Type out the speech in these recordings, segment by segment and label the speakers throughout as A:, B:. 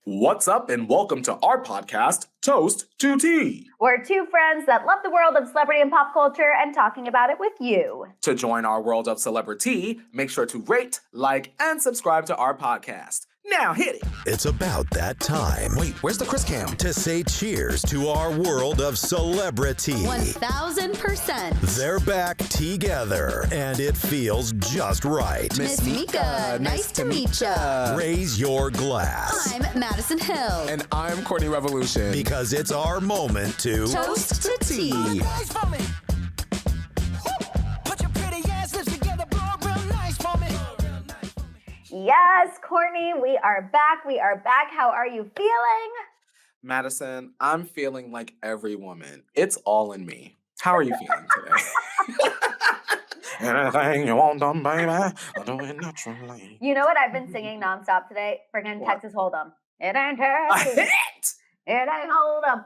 A: What's up and welcome to our podcast, Toast to Tea.
B: We're two friends that love the world of celebrity and pop culture and talking about it with you.
A: To join our world of celebrity, make sure to rate, like, and subscribe to our podcast. Now hit it.
C: It's about that time.
A: Wait, where's the Chris Cam?
C: To say cheers to our world of celebrity.
D: 1000%.
C: They're back together, and it feels just right.
D: Miss Mika, nice to meet ya.
C: Raise your glass.
D: I'm Maddison Hill.
A: And I'm Courtney Revolution.
C: Because it's our moment to
D: Toast to tea.
B: Yes, Courtney, we are back. We are back. How are you feeling?
A: Madison, I'm feeling like every woman. It's all in me. How are you feeling today? Anything you want done, baby, I'll do it naturally.
B: You know what I've been singing nonstop today? Friggin'
A: What?
B: Texas Hold'em. It ain't
A: A
B: Texas.
A: hit!
B: It ain't Hold'em.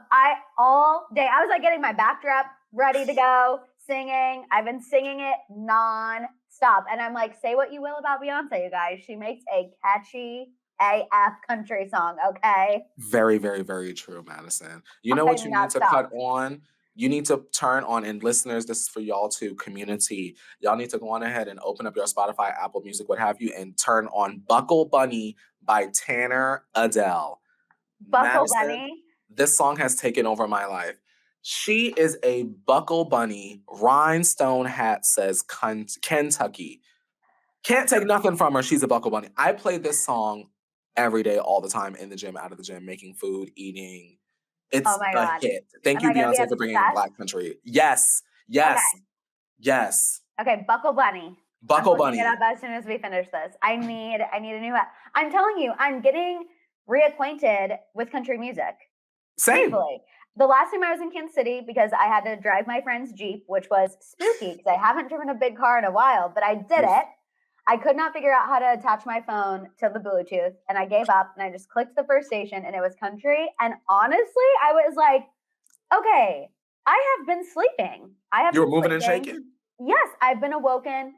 B: All day. I was like getting my backdrop ready to go, singing. I've been singing it non-stop. And I'm like, say what you will about Beyonce, you guys. She makes a catchy AF country song, okay?
A: Very, very, very true, Madison. You know what you need to cut on? You need to turn on, and listeners, this is for y'all too, community. Y'all need to go on ahead and open up your Spotify, Apple Music, what have you, and turn on Buckle Bunny by Tanner Adele.
B: Buckle
A: Madison,
B: Bunny.
A: This song has taken over my life. She is a Buckle Bunny. Rhinestone hat says Kentucky. Can't take nothing from her. She's a Buckle Bunny. I play this song every day, all the time, in the gym, out of the gym, making food, eating. It's
B: Oh my God.
A: a hit. Thank you,
B: Am I gonna be
A: Beyonce, for bringing in
B: obsessed?
A: Black country. Yes, yes,
B: Okay.
A: yes.
B: Okay, Buckle Bunny.
A: Buckle
B: I'm
A: Bunny.
B: looking it up as soon as we finish this. I need a new hat. I'm telling you, I'm getting reacquainted with country music.
A: Same.
B: Thankfully. The last time I was in Kansas City, because I had to drive my friend's Jeep, which was spooky because I haven't driven a big car in a while, but I did it. I could not figure out how to attach my phone to the Bluetooth, and I gave up, and I just clicked the first station, and it was country. And honestly, I was like, okay, I have been sleeping.
A: You were moving and shaking?
B: Yes, I've been awakened,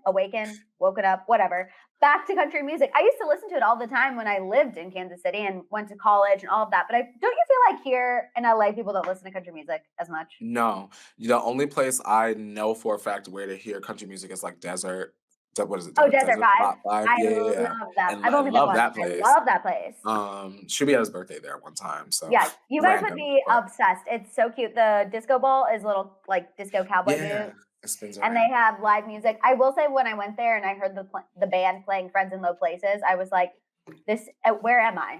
B: woken up, whatever. Back to country music. I used to listen to it all the time when I lived in Kansas City and went to college and all of that. But don't you feel like here in LA, people don't listen to country music as much?
A: No. The only place I know for a fact where to hear country music is like Desert. What is it?
B: Oh, Desert Vibe.
A: Vibe?
B: I
A: Yeah.
B: love that.
A: And
B: I've only
A: I
B: been
A: love
B: once.
A: that place.
B: I love that place.
A: Should be at his birthday there one time. So
B: Yeah, you guys would
A: random,
B: be
A: but-
B: obsessed. It's so cute. The disco ball is little like disco cowboy
A: Yeah.
B: boots.
A: It spins
B: And
A: around.
B: they have live music. I will say, when I went there and I heard the band playing "Friends in Low Places," I was like, "This, where am I?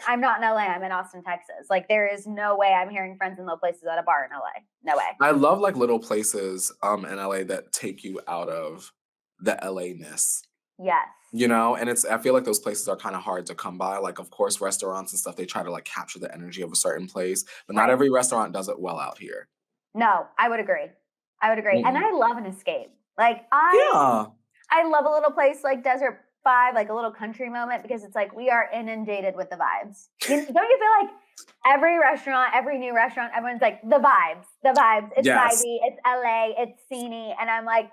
B: I'm not in LA. I'm in Austin, Texas. Like, there is no way I'm hearing "Friends in Low Places" at a bar in LA. No way."
A: I love like little places in LA that take you out of the LA-ness.
B: Yes.
A: You know, and I feel like those places are kind of hard to come by. Like, of course, restaurants and stuff, they try to like capture the energy of a certain place, but not
B: Right.
A: every restaurant does it well out here.
B: No, I would agree. And
A: Mm-mm.
B: I love an escape. Like I love a little place like Desert Vibe, like a little country moment, because it's like we are inundated with the vibes. Don't you feel like every restaurant, every new restaurant, everyone's like the vibes. It's
A: Yes.
B: vibey, it's LA, it's sceney, and I'm like,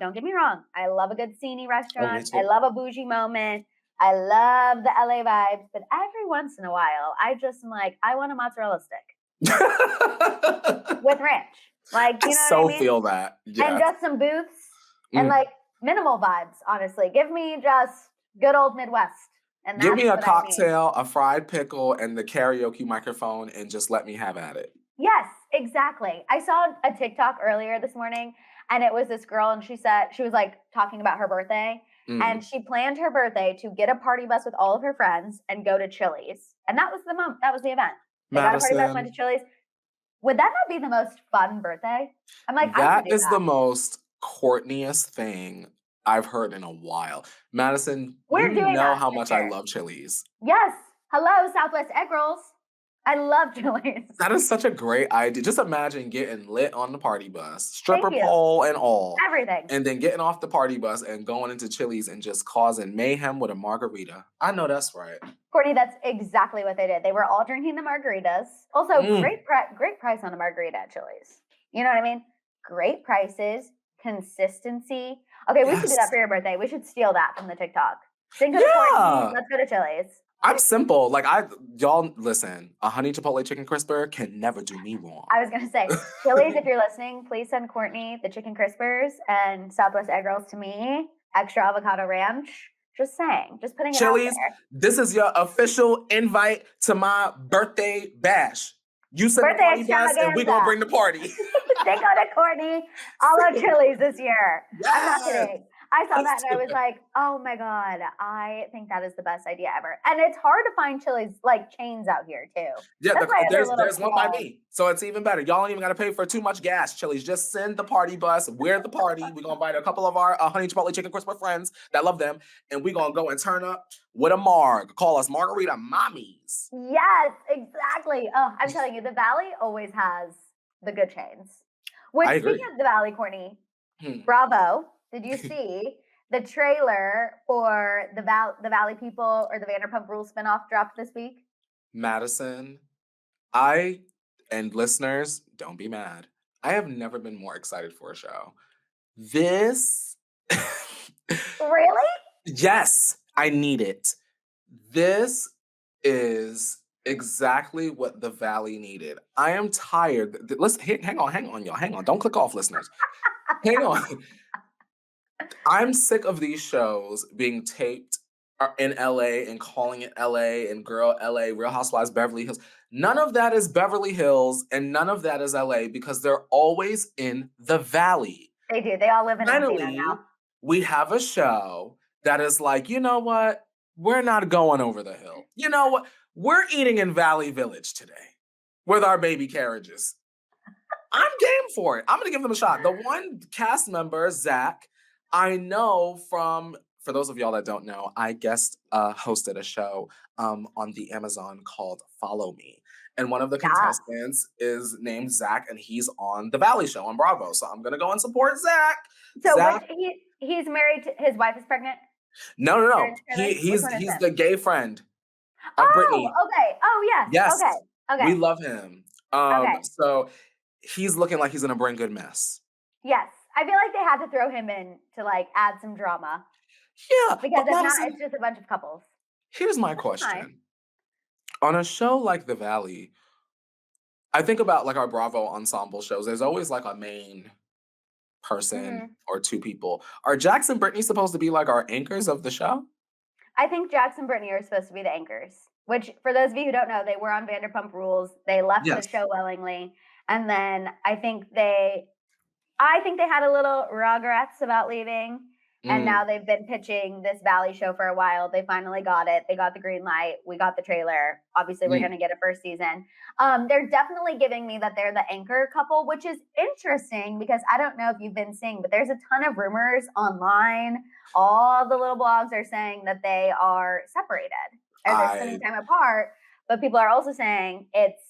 B: don't get me wrong, I love a good sceney restaurant.
A: too.
B: I love a bougie moment. I love the LA vibes, but every once in a while, I just am like, I want a mozzarella stick with ranch. Like, you know
A: so
B: what I mean?
A: feel that. Yeah.
B: And just some booths and
A: Mm.
B: like minimal vibes, honestly. Give me just good old Midwest. And
A: Give me a
B: that's what I need.
A: cocktail, a fried pickle, and the karaoke microphone, and just let me have at it.
B: Yes, exactly. I saw a TikTok earlier this morning, and it was this girl, and she was like talking about her birthday,
A: Mm.
B: and she planned her birthday to get a party bus with all of her friends and go to Chili's. And that was the event. They got a party bus, went to Chili's. Would that not be the most fun birthday? I'm like, I
A: That
B: could do
A: is
B: that.
A: the most Courtneyest thing I've heard in a while. Madison,
B: We're
A: you
B: doing
A: know
B: that
A: how
B: this
A: much I
B: year.
A: love Chili's.
B: Yes. Hello, Southwest Egg Rolls. I love Chili's.
A: That is such a great idea. Just imagine getting lit on the party bus, stripper
B: you.
A: pole and all,
B: Everything.
A: and then getting off the party bus and going into Chili's and just causing mayhem with a margarita. I know that's right.
B: Courtney, that's exactly what they did. They were all drinking the margaritas. Also,
A: Mm.
B: great price on a margarita at Chili's. You know what I mean? Great prices, consistency. Okay, we should do
A: Yes.
B: that for your birthday. We should steal that from the TikTok. Cinco de
A: Yeah.
B: Courtney, let's go to Chili's.
A: I'm simple. Like y'all listen. A honey chipotle chicken crisper can never do me wrong.
B: I was gonna say, Chili's, if you're listening, please send Courtney the chicken crispers and Southwest egg rolls to me. Extra avocado ranch. Just saying. Just putting it
A: Chili's,
B: out there.
A: this is your official invite to my birthday bash. You send the
B: Birthday
A: party bus, and we gonna
B: extravaganza.
A: bring the party.
B: They go to Courtney. I'll have Chili's this year. I'm not
A: Yes.
B: kidding. I saw that
A: Let's
B: and I
A: do
B: was
A: it.
B: like, oh my God, I think that is the best idea ever. And it's hard to find Chili's like chains out here too.
A: Yeah,
B: That's my other
A: there's
B: little
A: one by
B: PR.
A: me, so it's even better. Y'all don't even gotta pay for too much gas. Chili's, just send the party bus. We're the party. We're gonna invite a couple of our honey chipotle chicken crisper friends that love them, and we're gonna go and turn up with a marg. Call us margarita mommies.
B: Yes, exactly. Oh, I'm telling you, the Valley always has the good chains. Which,
A: I agree.
B: speaking of the Valley, Courtney,
A: Hmm.
B: bravo. Did you see the trailer for the Valley People or the Vanderpump Rules spinoff dropped this week?
A: Maddison, and listeners, don't be mad. I have never been more excited for a show. This,
B: Really?
A: yes, I need it. This is exactly what the Valley needed. I am tired. Listen, hang on, y'all. Hang on. Don't click off, listeners. Hang on. I'm sick of these shows being taped in LA and calling it LA and Girl LA, Real Housewives Beverly Hills. None of that is Beverly Hills and none of that is LA because they're always in the Valley.
B: They do. They all live in Encino
A: Finally,
B: now.
A: we have a show that is like, you know what? We're not going over the hill. You know what? We're eating in Valley Village today with our baby carriages. I'm game for it. I'm going to give them a shot. The one cast member, Zach, I know for those of y'all that don't know, I hosted a show on the Amazon called Follow Me. And one of the contestants is named Zach, and he's on The Valley Show on Bravo. So I'm going to go and support Zach.
B: So
A: Zach,
B: he's married to, his wife is pregnant?
A: no. He's the gay friend of Brittany.
B: Okay. Oh, yes.
A: Yes.
B: Okay.
A: We love him.
B: Okay.
A: So he's looking like he's going to bring good mess.
B: Yes. I feel like they had to throw him in to like add some drama.
A: Yeah.
B: Because
A: but
B: if
A: Madison,
B: not, it's just a bunch of couples.
A: Here's my question. On a show like The Valley, I think about like our Bravo ensemble shows. There's always like a main person or two people. Are Jax and Brittany supposed to be like our anchors of the show?
B: I think Jax and Brittany are supposed to be the anchors. Which, for those of you who don't know, they were on Vanderpump Rules. They left the show willingly. And then I think they had a little regrets about leaving. And now they've been pitching this Valley show for a while. They finally got it. They got the green light. We got the trailer. Obviously, we're going to get a first season. They're definitely giving me that they're the anchor couple, which is interesting because I don't know if you've been seeing, but there's a ton of rumors online. All the little blogs are saying that they are separated and they're spending time apart. But people are also saying it's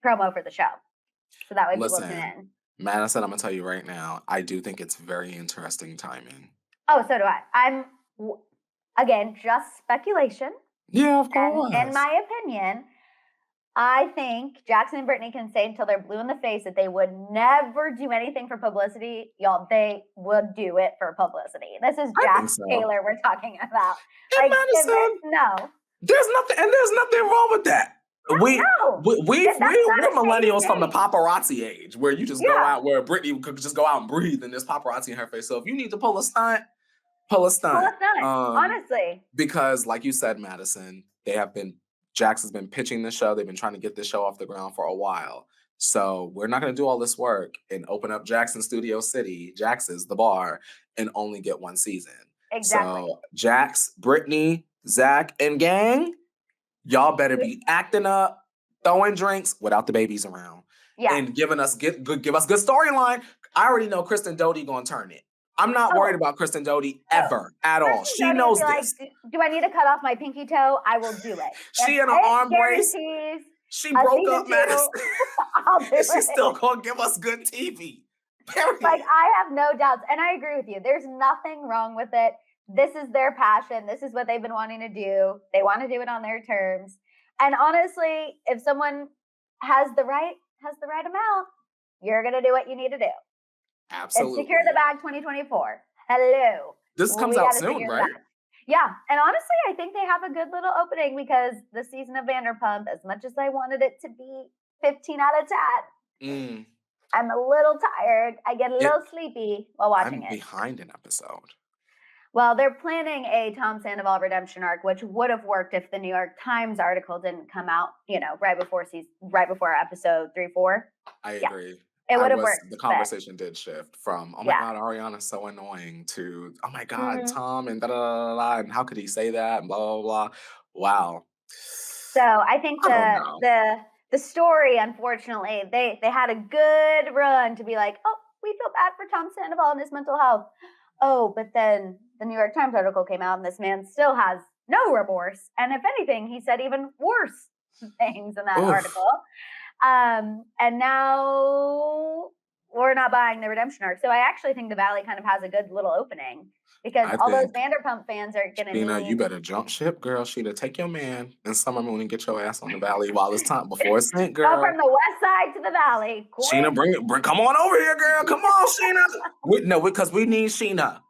B: promo for the show. So that way people tune in.
A: Madison, I'm going to tell you right now, I do think it's very interesting timing.
B: Oh, so do I. I'm, again, just speculation.
A: Yeah, of course.
B: And in my opinion, I think Jackson and Brittany can say until they're blue in the face that they would never do anything for publicity. Y'all, they would do it for publicity. This is Jack Taylor we're talking about.
A: Hey, Madison,
B: no.
A: There's nothing wrong with that. We're millennials from the paparazzi age where you just go out, where Brittany could just go out and breathe and there's paparazzi in her face. So if you need to pull a stunt,
B: honestly.
A: Because like you said, Madison, Jax has been pitching the show. They've been trying to get this show off the ground for a while. So we're not going to do all this work and open up Jackson Studio City, Jax's, the bar, and only get one season.
B: Exactly.
A: So Jax, Brittany, Zach, and gang, y'all better be acting up, throwing drinks without the babies around. Yeah. And give us good storyline. I already know Kristen Doty going to turn it. I'm not worried about Kristen Doty ever at all. She knows this.
B: Like, do I need to cut off my pinky toe? I will do it.
A: She in an arm brace. She broke up, Madison. She's still going to give us good TV. Period.
B: Like, I have no doubts. And I agree with you. There's nothing wrong with it. This is their passion. This is what they've been wanting to do. They want to do it on their terms. And honestly, if someone has the right amount, you're going to do what you need to do.
A: Absolutely.
B: It's Secure the Bag 2024. Hello.
A: This comes out soon, right?
B: Yeah, and honestly, I think they have a good little opening because the season of Vanderpump, as much as I wanted it to be 15 out of 10,
A: Mm,
B: I'm a little tired. I get a
A: it,
B: little sleepy while watching
A: I'm
B: it.
A: behind an episode.
B: Well, they're planning a Tom Sandoval redemption arc, which would have worked if the New York Times article didn't come out, right before episode 3-4.
A: I
B: Yeah,
A: agree.
B: it would have
A: The
B: worked. But
A: conversation did shift from, oh my
B: yeah.
A: God, Ariana's so annoying to, oh my God,
B: Mhm.
A: Tom and da da da da, and how could he say that and blah, blah, blah. Wow.
B: So I think
A: I don't know.
B: the story, unfortunately, they had a good run to be like, oh, we feel bad for Tom Sandoval and his mental health. Oh, but then the New York Times article came out, and this man still has no remorse. And if anything, he said even worse things in that
A: Oof.
B: article. And now we're not buying the redemption arc. So I actually think the Valley kind of has a good little opening because
A: I
B: all those
A: think,
B: Vanderpump fans are going to
A: Sheena, you
B: need.
A: better jump ship, girl. Sheena, take your man and Summer Moon and get your ass on the Valley while it's time before it's sent,
B: Go
A: girl.
B: from the west side to the valley.
A: Sheena,
B: Quick.
A: come on over here, girl. Come on, Sheena. Because we need Sheena.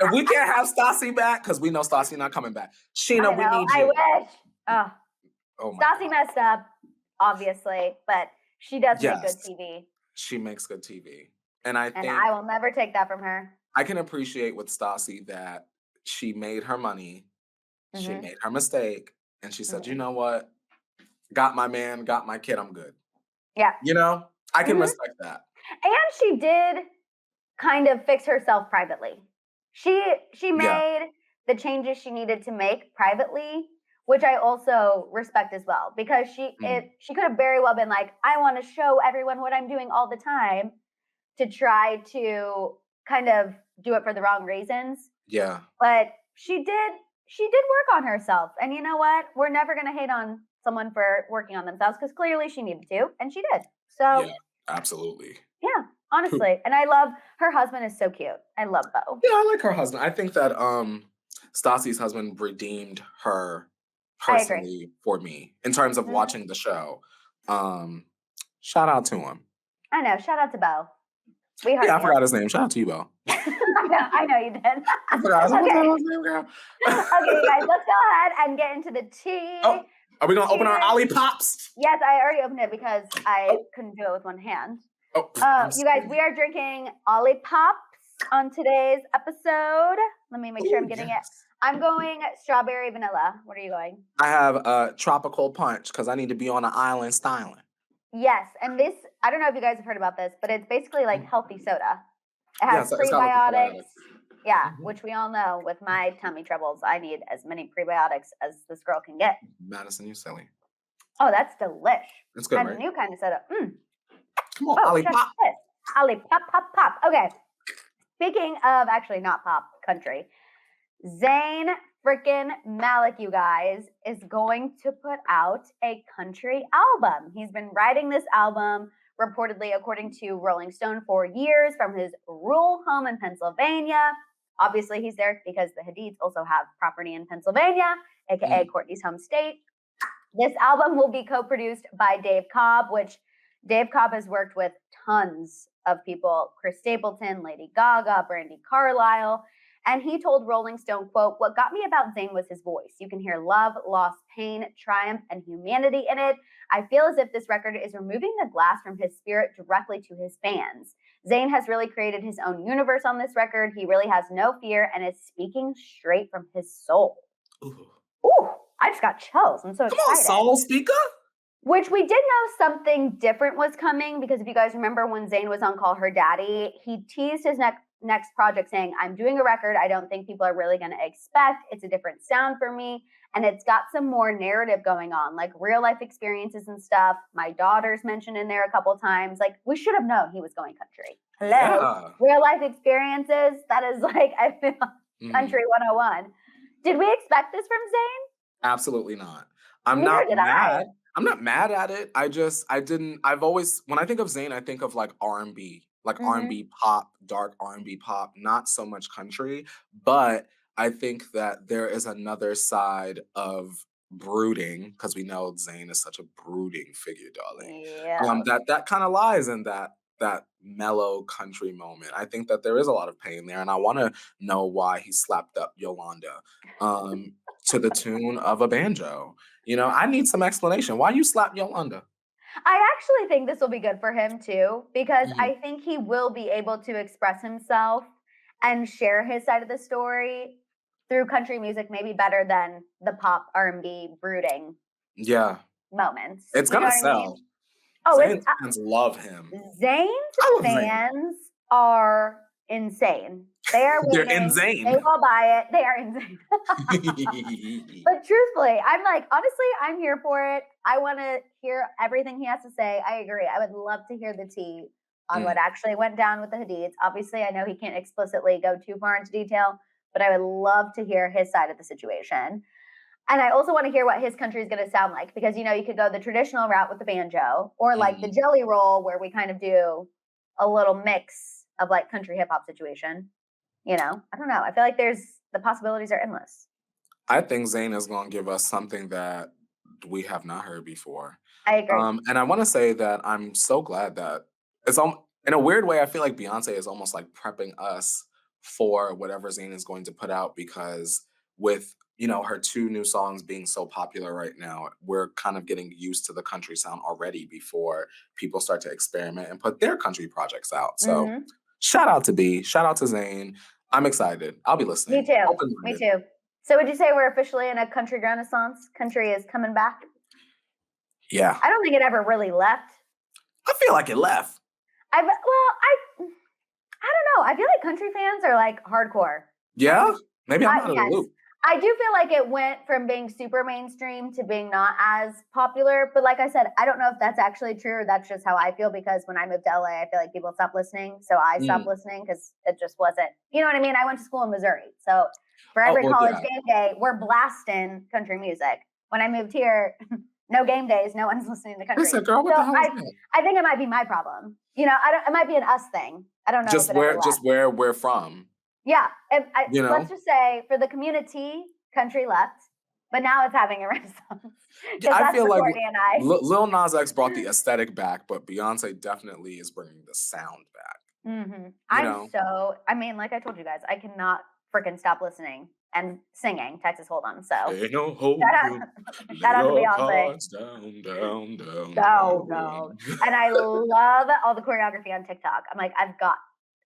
A: And we can't have Stassi back because we know Stassi not coming back. Sheena, we need
B: I
A: you.
B: wish. Oh,
A: Oh my
B: Stassi
A: God.
B: messed up, obviously, but she does make good
A: Yes.
B: TV.
A: She makes good TV. And I
B: And
A: think
B: I will never take that from her.
A: I can appreciate with Stassi that she made her money, she made her mistake, and she said, you know what? Got my man, got my kid, I'm good.
B: Yeah.
A: You know? I can
B: Mhm.
A: respect that.
B: And she did kind of fix herself privately. She made the changes she needed to make privately, which I also respect as well, because she could have very well been like, I want to show everyone what I'm doing all the time, to try to kind of do it for the wrong reasons.
A: Yeah.
B: But she did work on herself. And you know what? We're never going to hate on someone for working on themselves because clearly she needed to, and she did. So
A: Yeah, absolutely.
B: yeah, honestly. And I love her husband is so cute. I love Bo.
A: Yeah, I like her husband. I think that Stassi's husband redeemed her personally for me in terms of watching the show. Shout out to him.
B: I know. Shout out to Bo. We heard
A: Yeah, I
B: you.
A: forgot his name. Shout out to you, Bo.
B: I know you did.
A: I forgot his name, girl.
B: Okay, guys, let's go ahead and get into the tea.
A: Oh, are we gonna open our Ollie Pops?
B: Yes, I already opened it because I couldn't do it with one hand.
A: Oh,
B: you guys, we are drinking Ollie Pops on today's episode. Let me make sure I'm getting it. I'm going strawberry vanilla. What are you going?
A: I have a tropical punch because I need to be on an island styling.
B: Yes, and this, I don't know if you guys have heard about this, but it's basically like healthy soda. It has prebiotics. Yeah, which we all know with my tummy troubles, I need as many prebiotics as this girl can get.
A: Maddison, you silly.
B: Oh, that's delish.
A: That's good,
B: and
A: right?
B: A new kind of soda.
A: Come on, Ollie Pop.
B: Ollie Pop, Pop, Pop. Okay. Speaking of actually not pop, country, Zayn freaking Malik, you guys, is going to put out a country album. He's been writing this album, reportedly, according to Rolling Stone, for years from his rural home in Pennsylvania. Obviously, he's there because the Hadids also have property in Pennsylvania, aka Courtney's home state. This album will be co-produced by Dave Cobb, which Dave Cobb has worked with tons of people: Chris Stapleton, Lady Gaga, Brandi Carlile. And he told Rolling Stone, quote, "What got me about Zayn was his voice. You can hear love, loss, pain, triumph, and humanity in it. I feel as if this record is removing the glass from his spirit directly to his fans. Zayn has really created his own universe on this record. He really has no fear and is speaking straight from his soul." Ooh, I just got chills. I'm so excited.
A: Come on, soul speaker.
B: Which we did know something different was coming, because if you guys remember when Zayn was on Call Her Daddy, he teased his next project saying, I'm doing a record I don't think people are really going to expect. It's a different sound for me. And it's got some more narrative going on, like real life experiences and stuff. My daughter's mentioned in there a couple times. Like, we should have known he was going country. Hello. Yeah. Real life experiences. That is like, I feel country 101. Did we expect this from Zayn?
A: Absolutely not. I'm not mad. I'm not mad at it. I've always, when I think of Zayn, I think of like R&B, like R&B pop, dark R&B pop, not so much country. But I think that there is another side of brooding, because we know Zayn is such a brooding figure, darling.
B: Yeah.
A: That kind of lies in that that mellow country moment. I think that there is a lot of pain there, and I want to know why he slapped up Yolanda to the tune of a banjo. I need some explanation. Why you slap Yolanda?
B: I actually think this will be good for him too, because
A: Mhm.
B: I think he will be able to express himself and share his side of the story through country music, maybe better than the pop R&B brooding
A: Yeah,
B: moments.
A: it's
B: You know
A: gonna
B: what I mean?
A: sell.
B: Oh, it's
A: Zayn's fans love him.
B: Zayn's
A: I love Zayn.
B: fans are insane. They are
A: They're
B: waiting.
A: insane.
B: They will buy it. They are insane. But truthfully, I'm like, honestly, I'm here for it. I want to hear everything he has to say. I agree. I would love to hear the tea on what actually went down with the Hadids. Obviously, I know he can't explicitly go too far into detail, but I would love to hear his side of the situation. And I also want to hear what his country is going to sound like, because you could go the traditional route with the banjo, or like the jelly roll, where we kind of do a little mix of like country hip hop situation. I don't know. I feel like the possibilities are endless.
A: I think Zayn is going to give us something that we have not heard before.
B: I agree.
A: And I want to say that I'm so glad that in a weird way, I feel like Beyonce is almost like prepping us for whatever Zayn is going to put out, because with her 2 new songs being so popular right now, we're kind of getting used to the country sound already before people start to experiment and put their country projects out. So shout out to B, shout out to Zayn. I'm excited. I'll be listening.
B: Me too. Me
A: Open-minded.
B: too. So would you say we're officially in a country renaissance? Country is coming back?
A: Yeah.
B: I don't think it ever really left.
A: I feel like it left.
B: I don't know. I feel like country fans are like hardcore.
A: Yeah? Maybe I'm not in the
B: Yes.
A: loop.
B: I do feel like it went from being super mainstream to being not as popular. But like I said, I don't know if that's actually true, or that's just how I feel, because when I moved to LA, I feel like people stopped listening. So I stopped listening because it just wasn't, you know what I mean? I went to school in Missouri. So for every college game day, we're blasting country music. When I moved here, no game days, no one's listening to country.
A: Listen, girl, what the hell is that?
B: I think it might be my problem. It might be an us thing. I don't know.
A: Just where we're from.
B: Yeah. Let's just say for the community, country left, but now it's having a renaissance.
A: I feel like
B: Courtney and I.
A: Lil Nas X brought the aesthetic back, but Beyonce definitely is bringing the sound back.
B: Like I told you guys, I cannot freaking stop listening and singing Texas Hold'em. So
A: ain't no hope.
B: Shout out to Beyonce. Down. And I love all the choreography on TikTok. I'm like,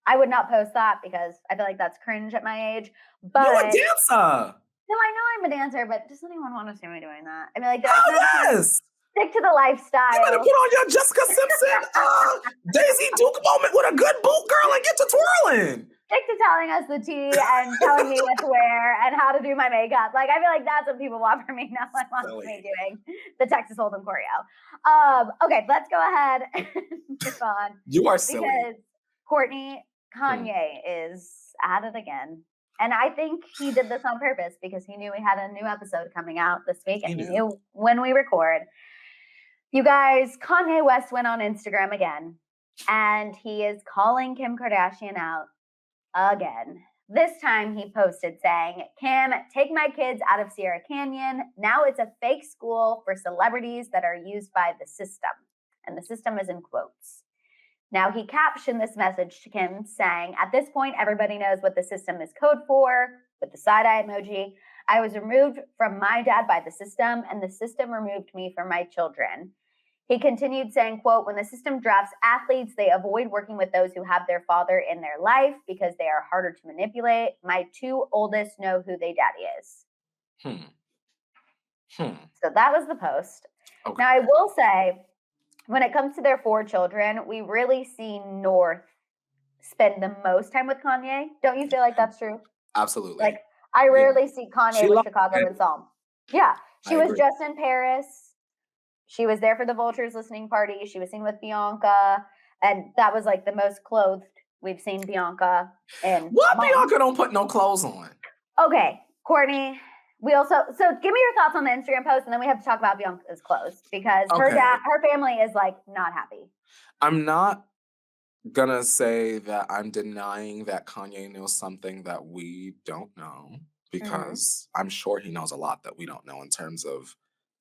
B: I would not post that because I feel like that's cringe at my age. But
A: you're a dancer.
B: No, I know I'm a dancer, but does anyone want to see me doing that? I mean, like,
A: yes.
B: Stick to the lifestyle.
A: You better put on your Jessica Simpson, Daisy Duke moment with a good boot, girl, and get to twirling.
B: Stick to telling us the tea and telling me what to wear and how to do my makeup. Like, I feel like that's what people want from me, not like want me doing the Texas Hold'em choreo. Okay, let's go ahead and move on.
A: You are silly.
B: Because Courtney, Kanye is at it again. And I think he did this on purpose because he knew we had a new episode coming out this week, and he knew when we record. You guys, Kanye West went on Instagram again, and he is calling Kim Kardashian out again. This time he posted saying, "Kim, take my kids out of Sierra Canyon. Now it's a fake school for celebrities that are used by the system." And the system is in quotes. Now, he captioned this message to Kim saying, "At this point, everybody knows what the system is code for," with the side-eye emoji. "I was removed from my dad by the system, and the system removed me from my children." He continued saying, quote, "When the system drafts athletes, they avoid working with those who have their father in their life because they are harder to manipulate. My 2 oldest know who their daddy is." So that was the post. Okay. Now, I will say, when it comes to their 4 children, we really see North spend the most time with Kanye. Don't you feel like that's true?
A: Absolutely.
B: Like, I rarely see Kanye with Chicago and Psalm. Yeah. She was just in Paris. She was there for the Vultures listening party. She was seen with Bianca. And that was like the most clothed we've seen Bianca in.
A: What? Bianca don't put no clothes on.
B: Okay, Courtney. So give me your thoughts on the Instagram post, and then we have to talk about Bianca's clothes because her family is like not happy.
A: I'm not gonna say that I'm denying that Kanye knows something that we don't know, because I'm sure he knows a lot that we don't know in terms of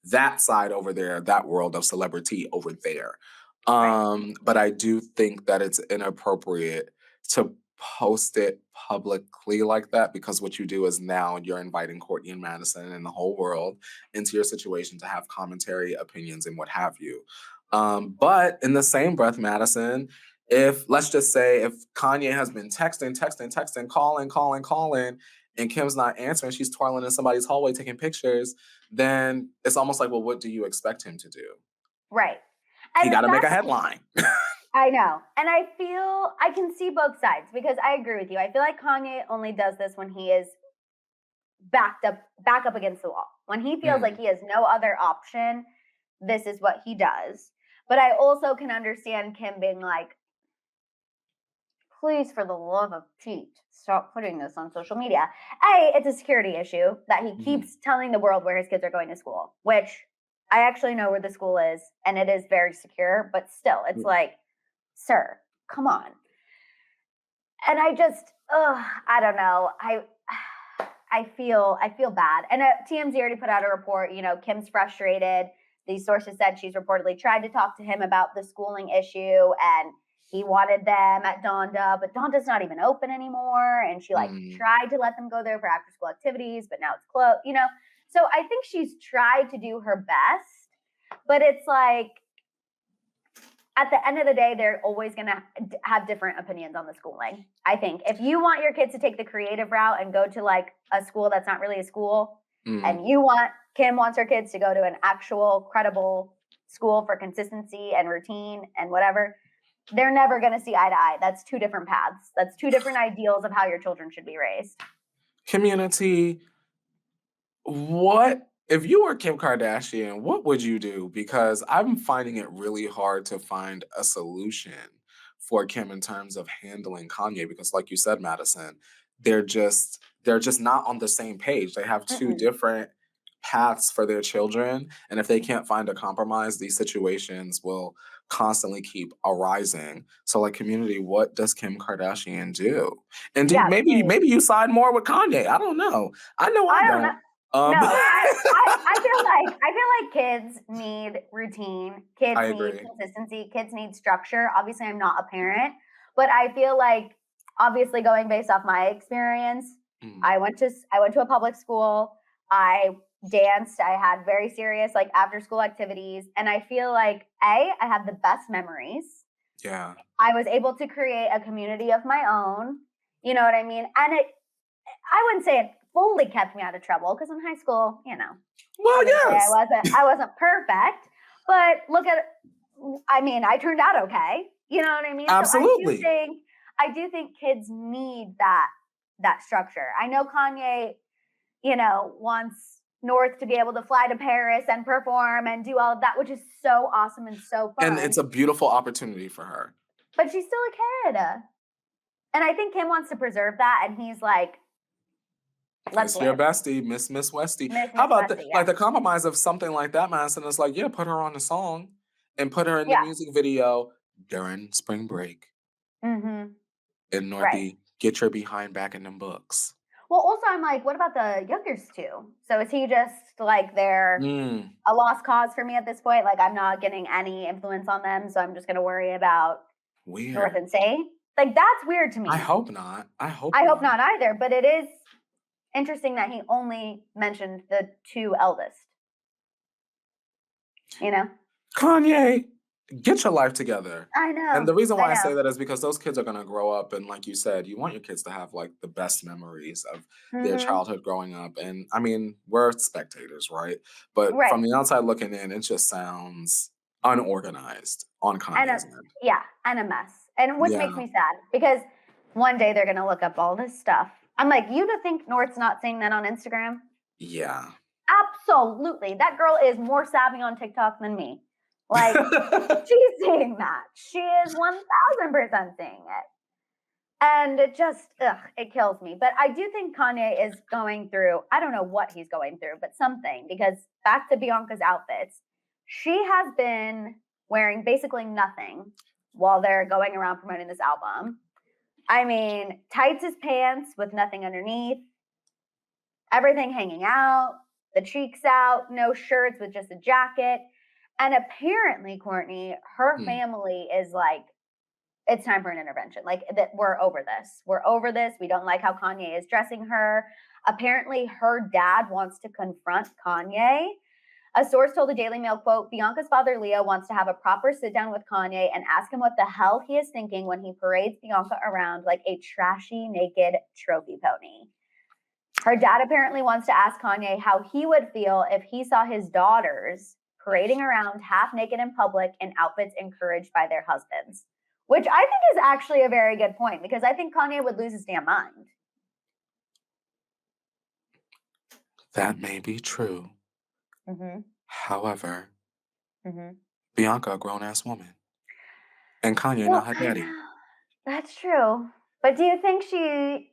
A: that side over there, that world of celebrity over there. But I do think that it's inappropriate to post it publicly like that because what you do is now you're inviting Courtney and Maddison and the whole world into your situation to have commentary, opinions, and what have you. But in the same breath, Maddison, if let's just say if Kanye has been texting, calling, and Kim's not answering, she's twirling in somebody's hallway taking pictures, then it's almost like, well, what do you expect him to do?
B: Right.
A: He
B: And
A: got to make a
B: that's
A: headline.
B: I know. And I feel I can see both sides because I agree with you. I feel like Kanye only does this when he is back up against the wall. When he feels like he has no other option, this is what he does. But I also can understand Kim being like, please, for the love of Pete, stop putting this on social media. It's a security issue that he keeps telling the world where his kids are going to school, which I actually know where the school is, and it is very secure, but still, it's like, sir, come on. And I just, I don't know. I feel bad. And TMZ already put out a report, Kim's frustrated. These sources said she's reportedly tried to talk to him about the schooling issue, and he wanted them at Donda, but Donda's not even open anymore. And she tried to let them go there for after school activities, but now it's closed, So I think she's tried to do her best, but it's like, at the end of the day, they're always going to have different opinions on the schooling. I think if you want your kids to take the creative route and go to like a school that's not really a school, and Kim wants her kids to go to an actual credible school for consistency and routine and whatever, they're never going to see eye to eye. That's two different paths. That's two different ideals of how your children should be raised.
A: Community, if you were Kim Kardashian, what would you do? Because I'm finding it really hard to find a solution for Kim in terms of handling Kanye. Because like you said, Maddison, they're just not on the same page. They have two different paths for their children. And if they can't find a compromise, these situations will constantly keep arising. So like community, what does Kim Kardashian do? And maybe you side more with Kanye. I don't know. I know I don't.
B: No, I feel like kids need routine. Kids need consistency. Kids need structure. Obviously, I'm not a parent, but I feel like, obviously, going based off my experience, I went to a public school. I danced. I had very serious like after school activities, and I feel like I have the best memories.
A: Yeah,
B: I was able to create a community of my own. You know what I mean? And I wouldn't say it fully kept me out of trouble because in high school,
A: well, yes,
B: I wasn't perfect, but I turned out okay. You know what I mean?
A: Absolutely.
B: So I do think kids need that structure. I know Kanye, wants North to be able to fly to Paris and perform and do all of that, which is so awesome and so fun.
A: And it's a beautiful opportunity for her.
B: But she's still a kid. And I think Kim wants to preserve that, and he's like,
A: it's your bestie, Miss Westie. How about like the compromise of something like that, Madison? Is like, put her on the song and put her in the music video during spring break. In Northie, right. Get your behind back in them books.
B: Well, also, I'm like, what about the youngest two? So is he just like they're a lost cause for me at this point? Like, I'm not getting any influence on them, so I'm just going to worry about North and Say. Like, that's weird to me.
A: I hope not. I hope
B: not either, but it is interesting that he only mentioned the two eldest.
A: Kanye, get your life together.
B: I know.
A: And the reason why I say that is because those kids are going to grow up, and like you said, you want your kids to have like the best memories of their childhood growing up. And I mean, we're spectators, right? But from the outside looking in, it just sounds unorganized on Kanye's end.
B: Yeah, and a mess. And which makes me sad because one day they're going to look up all this stuff. I'm like, you to think North's not seeing that on Instagram?
A: Yeah.
B: Absolutely. That girl is more savvy on TikTok than me. Like, she's seeing that. She is 1000% seeing it. And it just, it kills me. But I do think Kanye is going through, I don't know what he's going through, but something. Because back to Bianca's outfits, she has been wearing basically nothing while they're going around promoting this album. I mean, tights as pants with nothing underneath, everything hanging out, the cheeks out, no shirts with just a jacket. And apparently, Courtney, her family is like, it's time for an intervention. Like, that we're over this. We're over this. We don't like how Kanye is dressing her. Apparently, her dad wants to confront Kanye. A source told the Daily Mail, quote, Bianca's father, Leo, wants to have a proper sit down with Kanye and ask him what the hell he is thinking when he parades Bianca around like a trashy, naked trophy pony. Her dad apparently wants to ask Kanye how he would feel if he saw his daughters parading around half naked in public in outfits encouraged by their husbands, which I think is actually a very good point because I think Kanye would lose his damn mind.
A: That may be true. However, Bianca, a grown-ass woman, and Kanye, not her daddy.
B: That's true. But do you think she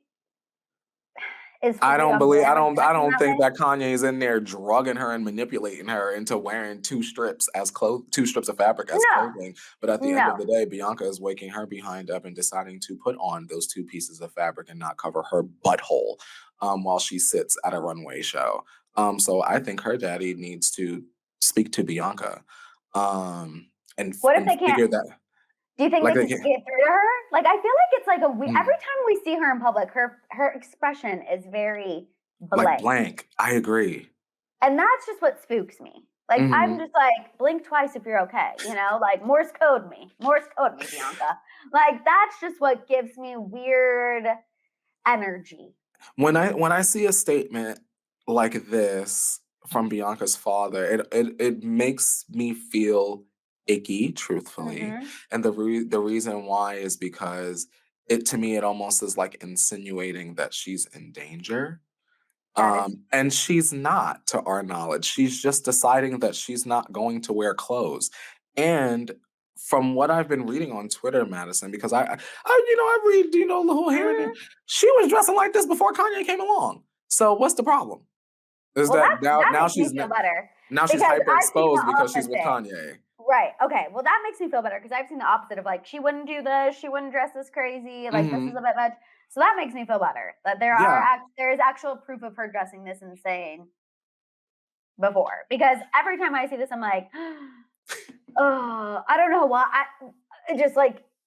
B: is?
A: I don't think that Kanye is in there drugging her and manipulating her into wearing two strips of fabric as clothing. But at the end of the day, Bianca is waking her behind up and deciding to put on those two pieces of fabric and not cover her butthole while she sits at a runway show. So I think her daddy needs to speak to Bianca and
B: what if they
A: figure
B: can't?
A: that.
B: Do you think
A: like
B: they can get through to her? Like, I feel like it's like every time we see her in public, her expression is very blank.
A: Like blank. I agree.
B: And that's just what spooks me. Like, I'm just like, blink twice if you're okay. You know, like Morse code me, Bianca. Like, that's just what gives me weird energy.
A: When I see a statement like this from Bianca's father, it makes me feel icky, truthfully. And the reason why is because to me it almost is like insinuating that she's in danger. And she's not, to our knowledge. She's just deciding that she's not going to wear clothes. And from what I've been reading on Twitter, Maddison, because I read, a little here and there. She was dressing like this before Kanye came along. So what's the problem? Now she's
B: better.
A: Now she's hyper exposed because she's with Kanye.
B: Right. Okay. Well, that makes me feel better because I've seen the opposite of like, she wouldn't do this, she wouldn't dress this crazy, like this is a bit much. So that makes me feel better that there is actual proof of her dressing this insane before. Because every time I see this, I'm like, oh, I don't know why.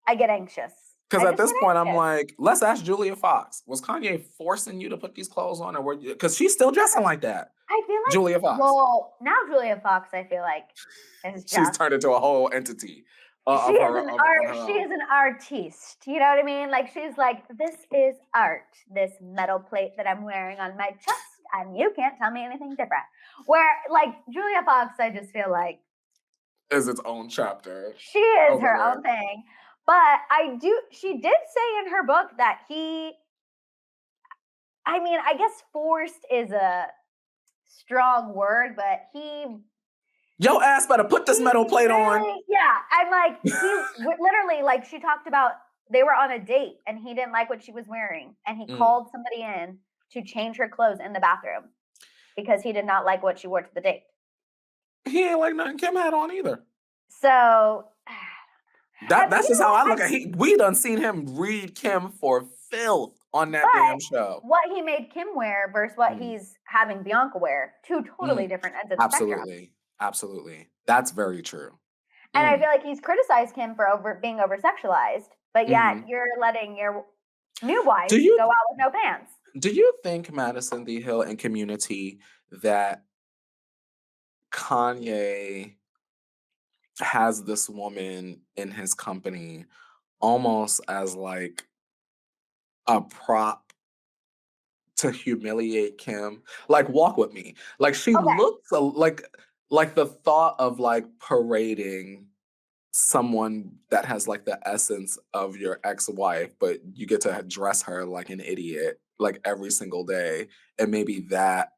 B: I get anxious.
A: Because at this point, I'm like, let's ask Julia Fox. Was Kanye forcing you to put these clothes on, or were you? Because she's still dressing like that.
B: I feel like
A: Julia Fox.
B: Well, now Julia Fox, I feel like
A: she's turned into a whole entity.
B: She is an artiste. You know what I mean? Like, she's like, this is art. This metal plate that I'm wearing on my chest, and you can't tell me anything different. Where, like, Julia Fox, I just feel like
A: is its own chapter.
B: She is her own thing. But she did say in her book that I guess forced is a strong word, but
A: your ass better put this metal plate on.
B: Yeah, I'm like, he literally, like, she talked about they were on a date and he didn't like what she was wearing, and he called somebody in to change her clothes in the bathroom because he did not like what she wore to the date.
A: He ain't like nothing Kim had on either.
B: So
A: that's just how I look at it. We done seen him read Kim for filth on that damn show.
B: What he made Kim wear versus what he's having Bianca wear, two totally different ends of the spectrum.
A: Absolutely. That's very true.
B: And I feel like he's criticized Kim for being over-sexualized, but yet you're letting your new wife go out with no pants.
A: Do you think, Maddison, the Hill and community, that Kanye has this woman in his company almost as like a prop to humiliate Kim? Like, walk with me. Like, she looks like the thought of like parading someone that has like the essence of your ex-wife, but you get to dress her like an idiot like every single day, and maybe that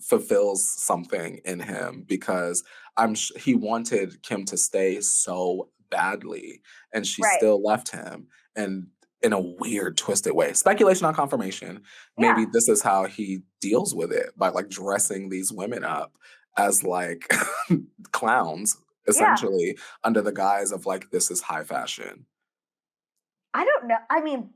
A: fulfills something in him, because he wanted Kim to stay so badly, and she still left him, and in a weird, twisted way. Speculation, not confirmation. Maybe this is how he deals with it, by like dressing these women up as like clowns, essentially, under the guise of like, this is high fashion.
B: I don't know. I mean,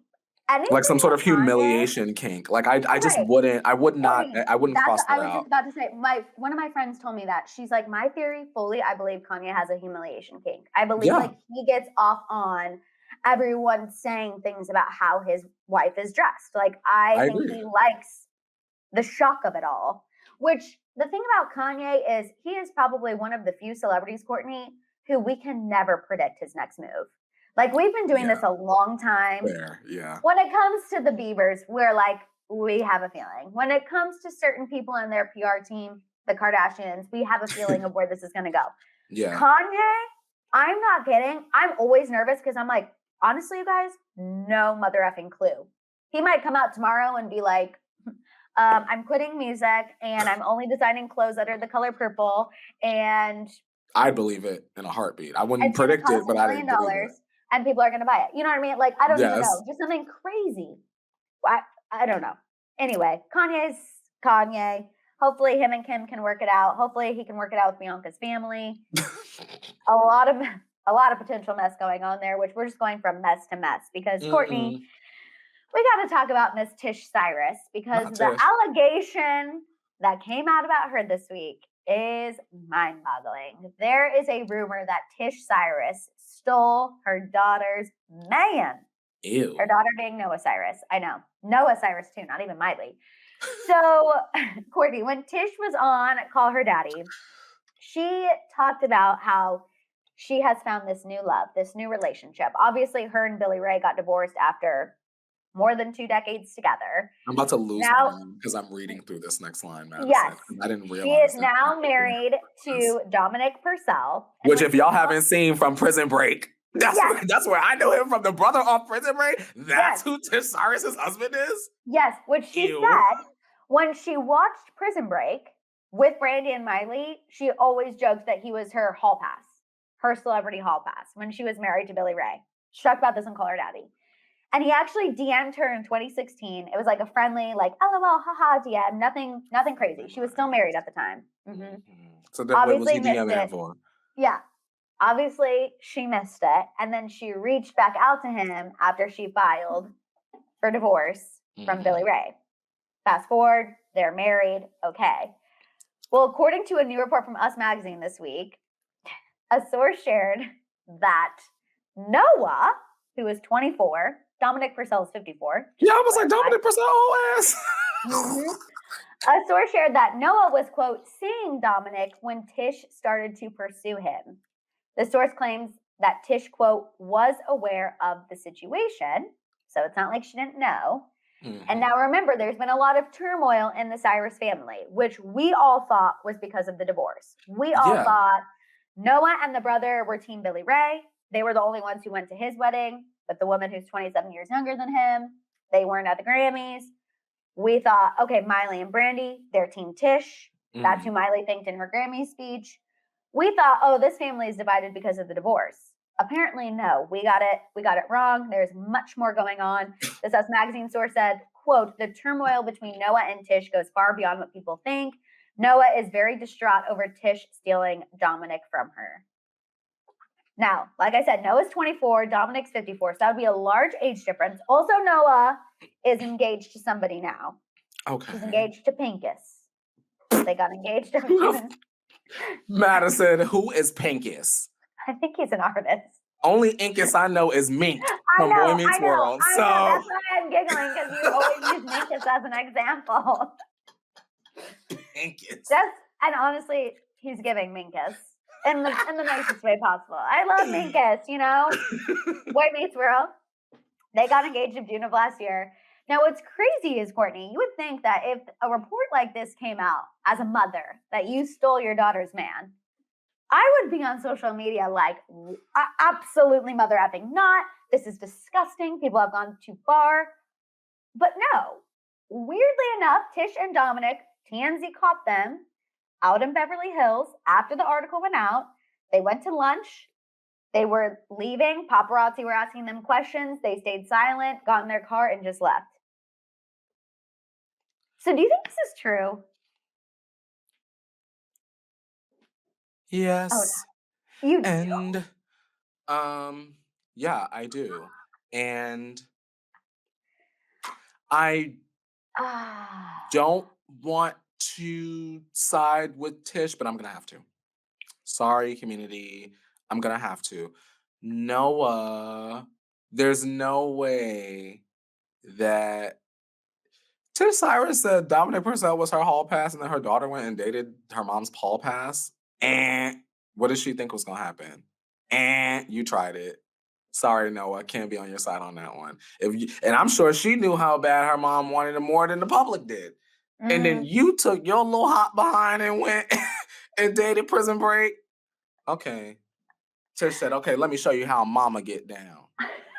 B: anything
A: Like some sort
B: with
A: of
B: Kanye,
A: humiliation kink. Like I just
B: right.
A: wouldn't, I would not,
B: Courtney,
A: I wouldn't
B: that's
A: cross
B: what I
A: that
B: was
A: out.
B: just about to say. One of my friends told me that. She's like, my theory fully, I believe Kanye has a humiliation kink. I believe
A: Yeah.
B: like he gets off on everyone saying things about how his wife is dressed. Like I think
A: agree.
B: he likes the shock of it all. Which the thing about Kanye is he is probably one of the few celebrities, Courtney, who we can never predict his next move. Like we've been doing this a long time.
A: Fair, yeah.
B: When it comes to the Biebers, we're like, we have a feeling. When it comes to certain people in their PR team, the Kardashians, we have a feeling of where this is going to go.
A: Yeah.
B: Kanye, I'm not kidding. I'm always nervous because I'm like, honestly, you guys, no mother effing clue. He might come out tomorrow and be like, I'm quitting music and I'm only designing clothes that are the color purple. And
A: I'd believe it in a heartbeat. I wouldn't predict it, but I didn't believe it.
B: And people are going to buy it. You know what I mean? Like, I don't even know. Just something crazy. I don't know. Anyway, Kanye's Kanye. Hopefully him and Kim can work it out. Hopefully he can work it out with Bianca's family. a lot of potential mess going on there, which we're just going from mess to mess because Courtney, we got to talk about Miss Tish Cyrus because the allegation that came out about her this week is mind-boggling. There is a rumor that Tish Cyrus stole her daughter's man.
A: Ew.
B: Her daughter being Noah Cyrus. I know. Noah Cyrus too, not even Miley. So, Courtney, when Tish was on Call Her Daddy, she talked about how she has found this new love, this new relationship. Obviously, her and Billy Ray got divorced after more than 2 decades together.
A: I'm about to lose my mind because I'm reading through this next line, Maddison.
B: Yes.
A: I didn't realize.
B: She is now married to Dominic Purcell.
A: Which, if y'all haven't seen from Prison Break, that's where I know him from, the brother off Prison Break. That's who Tish Cyrus's husband is?
B: Yes, which she said when she watched Prison Break with Brandy and Miley, she always joked that he was her hall pass, her celebrity hall pass when she was married to Billy Ray. She talked about this on Call Her Daddy. And he actually DM'd her in 2016. It was like a friendly, like, LOL, haha, DM. Nothing crazy. She was still married at the time. Mm-hmm.
A: So then what was he DMing for?
B: Yeah. Obviously, she missed it. And then she reached back out to him after she filed for divorce from Billy Ray. Fast forward, they're married. Okay. Well, according to a new report from Us Magazine this week, a source shared that Noah, who is 24, Dominic Purcell is 54.
A: Yeah, I was like, Dominic Purcell, old ass.
B: A source shared that Noah was, quote, seeing Dominic when Tish started to pursue him. The source claims that Tish, quote, was aware of the situation. So it's not like she didn't know. And now remember, there's been a lot of turmoil in the Cyrus family, which we all thought was because of the divorce. We all thought Noah and the brother were Team Billy Ray. They were the only ones who went to his wedding, but the woman who's 27 years younger than him, they weren't at the Grammys. We thought, okay, Miley and Brandy, they're Team Tish. That's who Miley thanked in her Grammy speech. We thought, oh, this family is divided because of the divorce. Apparently, no, we got it wrong. There's much more going on. This Us Magazine source said, quote, the turmoil between Noah and Tish goes far beyond what people think. Noah is very distraught over Tish stealing Dominic from her. Now, like I said, Noah's 24, Dominic's 54, so that would be a large age difference. Also, Noah is engaged to somebody now.
A: Okay.
B: He's engaged to Pincus. They got engaged.
A: Maddison, who is Pincus?
B: I think he's an artist.
A: Only Incus I know is Mink from Boy Meets World.
B: I know. That's why I'm giggling, because you always use Minkus as an example.
A: Pincus.
B: And honestly, he's giving Minkus. In the nicest way possible. I love Minkus, you know? Boy Meets World. They got engaged in June of last year. Now, what's crazy is, Courtney, you would think that if a report like this came out as a mother, that you stole your daughter's man, I would be on social media like, absolutely mother effing not. This is disgusting. People have gone too far. But no. Weirdly enough, Tish and Dominic, TMZ caught them out in Beverly Hills after the article went out. They went to lunch. They were leaving. Paparazzi were asking them questions. They stayed silent, got in their car, and just left. So do you think this is true?
A: Yes.
B: Oh, no. You
A: do? And, yeah, I do. And I
B: Ah.
A: don't want to side with Tish, but I'm gonna have to. Sorry, community. I'm gonna have to. Noah, there's no way that Tish Cyrus said Dominic Purcell was her hall pass, and then her daughter went and dated her mom's hall pass. And what did she think was gonna happen? And you tried it. Sorry, Noah, can't be on your side on that one. And I'm sure she knew how bad her mom wanted it more than the public did. And then you took your little hop behind and went and dated Prison Break. Okay. Tish said, okay, let me show you how mama get down.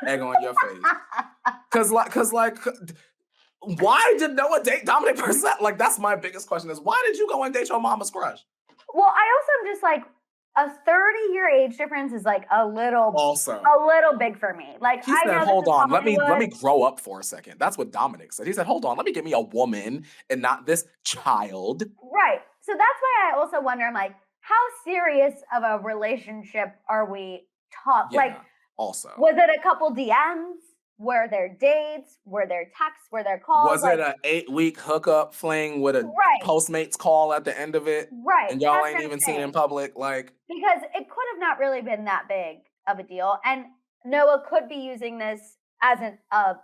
A: Egg on your face. Cause like, why did Noah date Dominic Purcell? Like, that's my biggest question is, why did you go and date your mama's crush?
B: Well, I also am just like, a 30-year age difference is like a little big for me. Like,
A: he said, hold on, let me grow up for a second. That's what Dominic said. He said, hold on, let me get me a woman and not this child.
B: Right. So that's why I also wonder, I'm like, how serious of a relationship are we talking?
A: Yeah,
B: like,
A: also.
B: Was it a couple DMs? Were there dates? Were there texts? Were there calls?
A: Was it an 8-week hookup fling with a Postmates call at the end of it?
B: Right.
A: And y'all ain't even seen in public? Like,
B: because it could have not really been that big of a deal. And Noah could be using this as a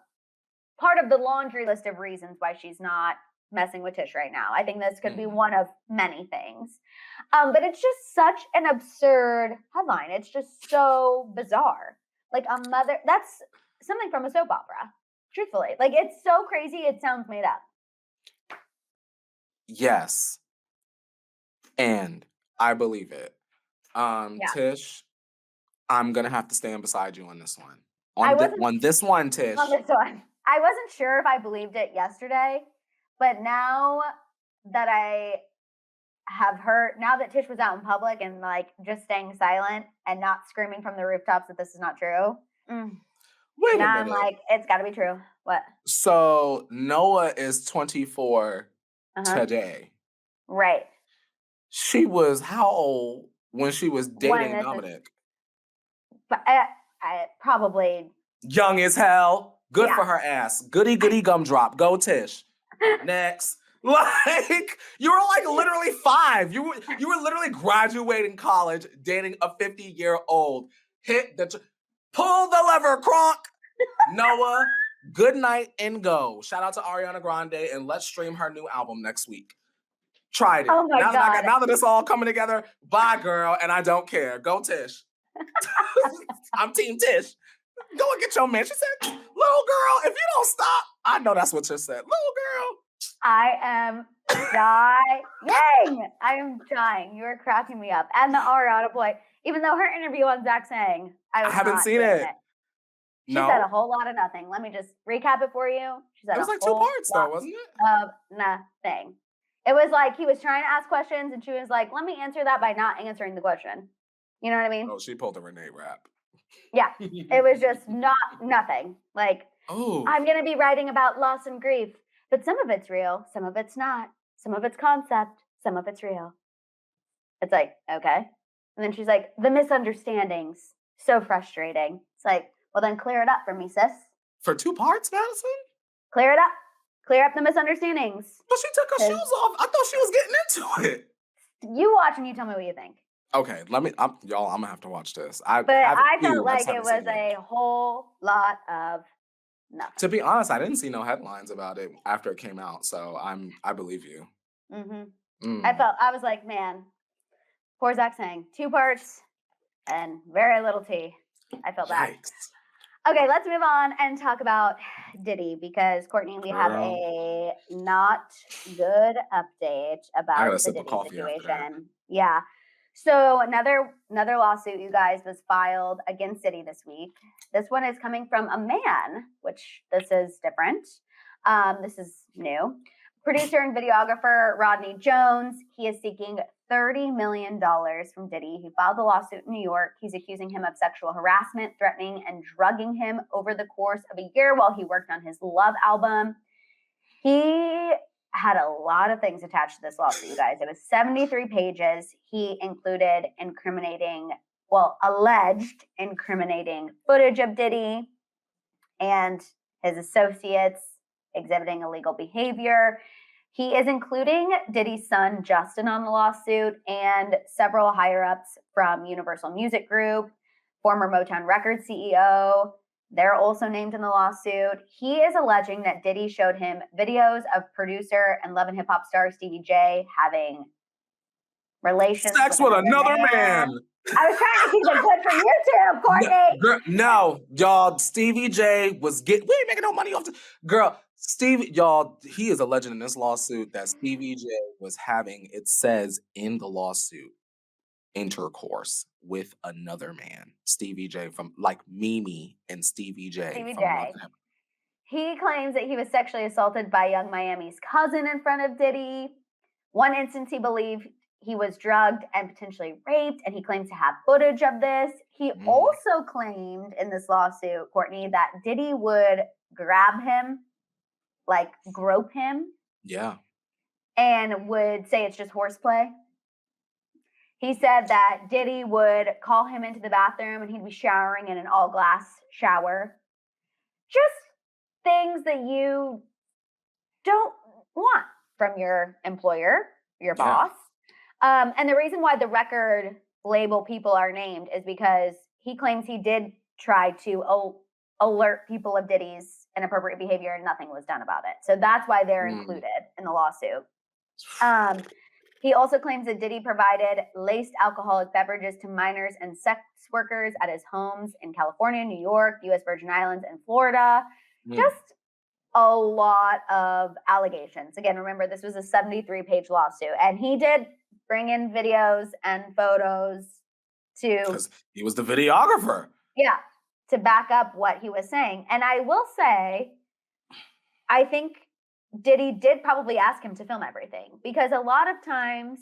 B: part of the laundry list of reasons why she's not messing with Tish right now. I think this could be one of many things. But it's just such an absurd headline. It's just so bizarre. Like a mother, that's something from a soap opera, truthfully. Like, it's so crazy, it sounds made up.
A: Yes. And I believe it. Tish, I'm going to have to stand beside you on this one. On this one, Tish.
B: On this one. I wasn't sure if I believed it yesterday, but now that I have heard, now that Tish was out in public and like just staying silent and not screaming from the rooftops that this is not true.
A: Wait a minute.
B: I'm like, it's got to be true. What?
A: So Noah is 24 today.
B: Right.
A: She was how old when she was dating Dominic?
B: I probably
A: young as hell. Good for her ass. Goody goody gumdrop. Go Tish. Next. Like, you were like literally 5. You were literally graduating college, dating a 50-year-old. Pull the lever, Kronk. Noah, good night and go. Shout out to Ariana Grande, and let's stream her new album next week. Tried it.
B: Oh my God.
A: Now that it's all coming together, bye, girl, and I don't care. Go Tish. I'm Team Tish. Go and get your man. She said, little girl, if you don't stop. I know that's what Tish said. Little girl.
B: I am dying. I am dying. You are cracking me up. And the Ariana boy, even though her interview on Zach saying, I haven't seen it. She said a whole lot of nothing. Let me just recap it for you. She said
A: it was like 2 parts though, wasn't it?
B: Of nothing. It was like he was trying to ask questions and she was like, let me answer that by not answering the question. You know what I mean?
A: Oh, she pulled a Renee rap.
B: Yeah. It was just nothing. Like, I'm going to be writing about loss and grief, but some of it's real, some of it's not. Some of it's concept, some of it's real. It's like, okay. And then she's like, the misunderstandings, so frustrating. It's like, well, then clear it up for me, sis.
A: For 2 parts, Maddison?
B: Clear it up. Clear up the misunderstandings.
A: But she took her shoes off. I thought she was getting into it.
B: You watch and you tell me what you think.
A: Okay, I'm gonna have to watch this.
B: I felt like it was a whole lot of nothing.
A: To be honest, I didn't see no headlines about it after it came out, so I believe you.
B: I was like, man, poor Zach saying 2 parts and very little tea. I felt that. Okay, let's move on and talk about Diddy because Courtney, we have a not good update about the Diddy situation. Yeah. So another lawsuit, you guys, was filed against Diddy this week. This one is coming from a man, which this is different. This is new. Producer and videographer Rodney Jones, he is seeking $30 million from Diddy. He filed the lawsuit in New York. He's accusing him of sexual harassment, threatening, and drugging him over the course of a year while he worked on his Love album. He had a lot of things attached to this lawsuit, you guys. It was 73 pages. He included alleged incriminating footage of Diddy and his associates exhibiting illegal behavior. He is including Diddy's son, Justin, on the lawsuit and several higher-ups from Universal Music Group, former Motown Records CEO. They're also named in the lawsuit. He is alleging that Diddy showed him videos of producer and Love and Hip Hop star Stevie J having relations
A: Sex with another man.
B: I was trying to keep it good for you too, Courtney.
A: No, y'all, Stevie J was we ain't making no money off the girl. Stevie, y'all, he is alleging in this lawsuit that Stevie J was having, it says in the lawsuit, intercourse with another man. Stevie J from like Mimi and Stevie J.
B: Stevie
A: from
B: J.
A: Love and Hip Hop.
B: He claims that he was sexually assaulted by Young Miami's cousin in front of Diddy. One instance, he believed he was drugged and potentially raped, and he claims to have footage of this. He also claimed in this lawsuit, Courtney, that Diddy would grab him, like grope him.
A: Yeah.
B: And would say it's just horseplay. He said that Diddy would call him into the bathroom and he'd be showering in an all-glass shower. Just things that you don't want from your employer, your boss. And the reason why the record label people are named is because he claims he did try to alert people of Diddy's inappropriate behavior and nothing was done about it. So that's why they're included in the lawsuit. He also claims that Diddy provided laced alcoholic beverages to minors and sex workers at his homes in California, New York, U.S. Virgin Islands, and Florida. Just a lot of allegations. Again, remember, this was a 73-page lawsuit, and he did bring in videos and photos to...
A: Because he was the videographer.
B: Yeah, to back up what he was saying. And I will say, I think Diddy did probably ask him to film everything, because a lot of times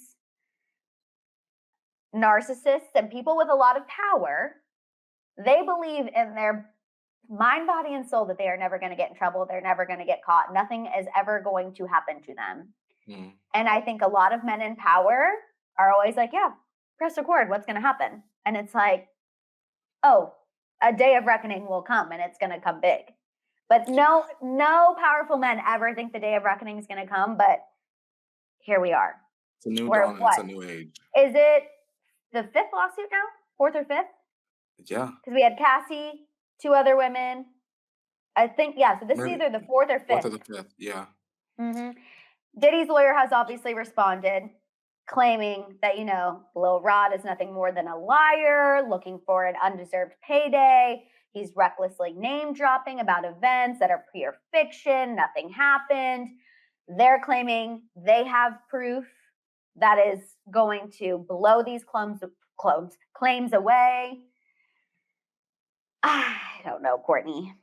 B: narcissists and people with a lot of power, they believe in their mind, body, and soul that they are never going to get in trouble. They're never going to get caught. Nothing is ever going to happen to them. And I think a lot of men in power are always like, yeah, press record. What's going to happen? And it's like, oh, a day of reckoning will come and it's going to come big. But no powerful men ever think the day of reckoning is going to come. But here we are.
A: It's a new dawn. It's a new age.
B: Is it the fifth lawsuit now? Fourth or fifth?
A: Yeah.
B: Because we had Cassie, 2 other women. I think, yeah. So this is either the fourth or fifth.
A: Fourth or the fifth, yeah.
B: Diddy's lawyer has obviously responded, claiming that, Lil Rod is nothing more than a liar, looking for an undeserved payday. He's recklessly name-dropping about events that are pure fiction. Nothing happened. They're claiming they have proof that is going to blow these claims away. I don't know, Courtney.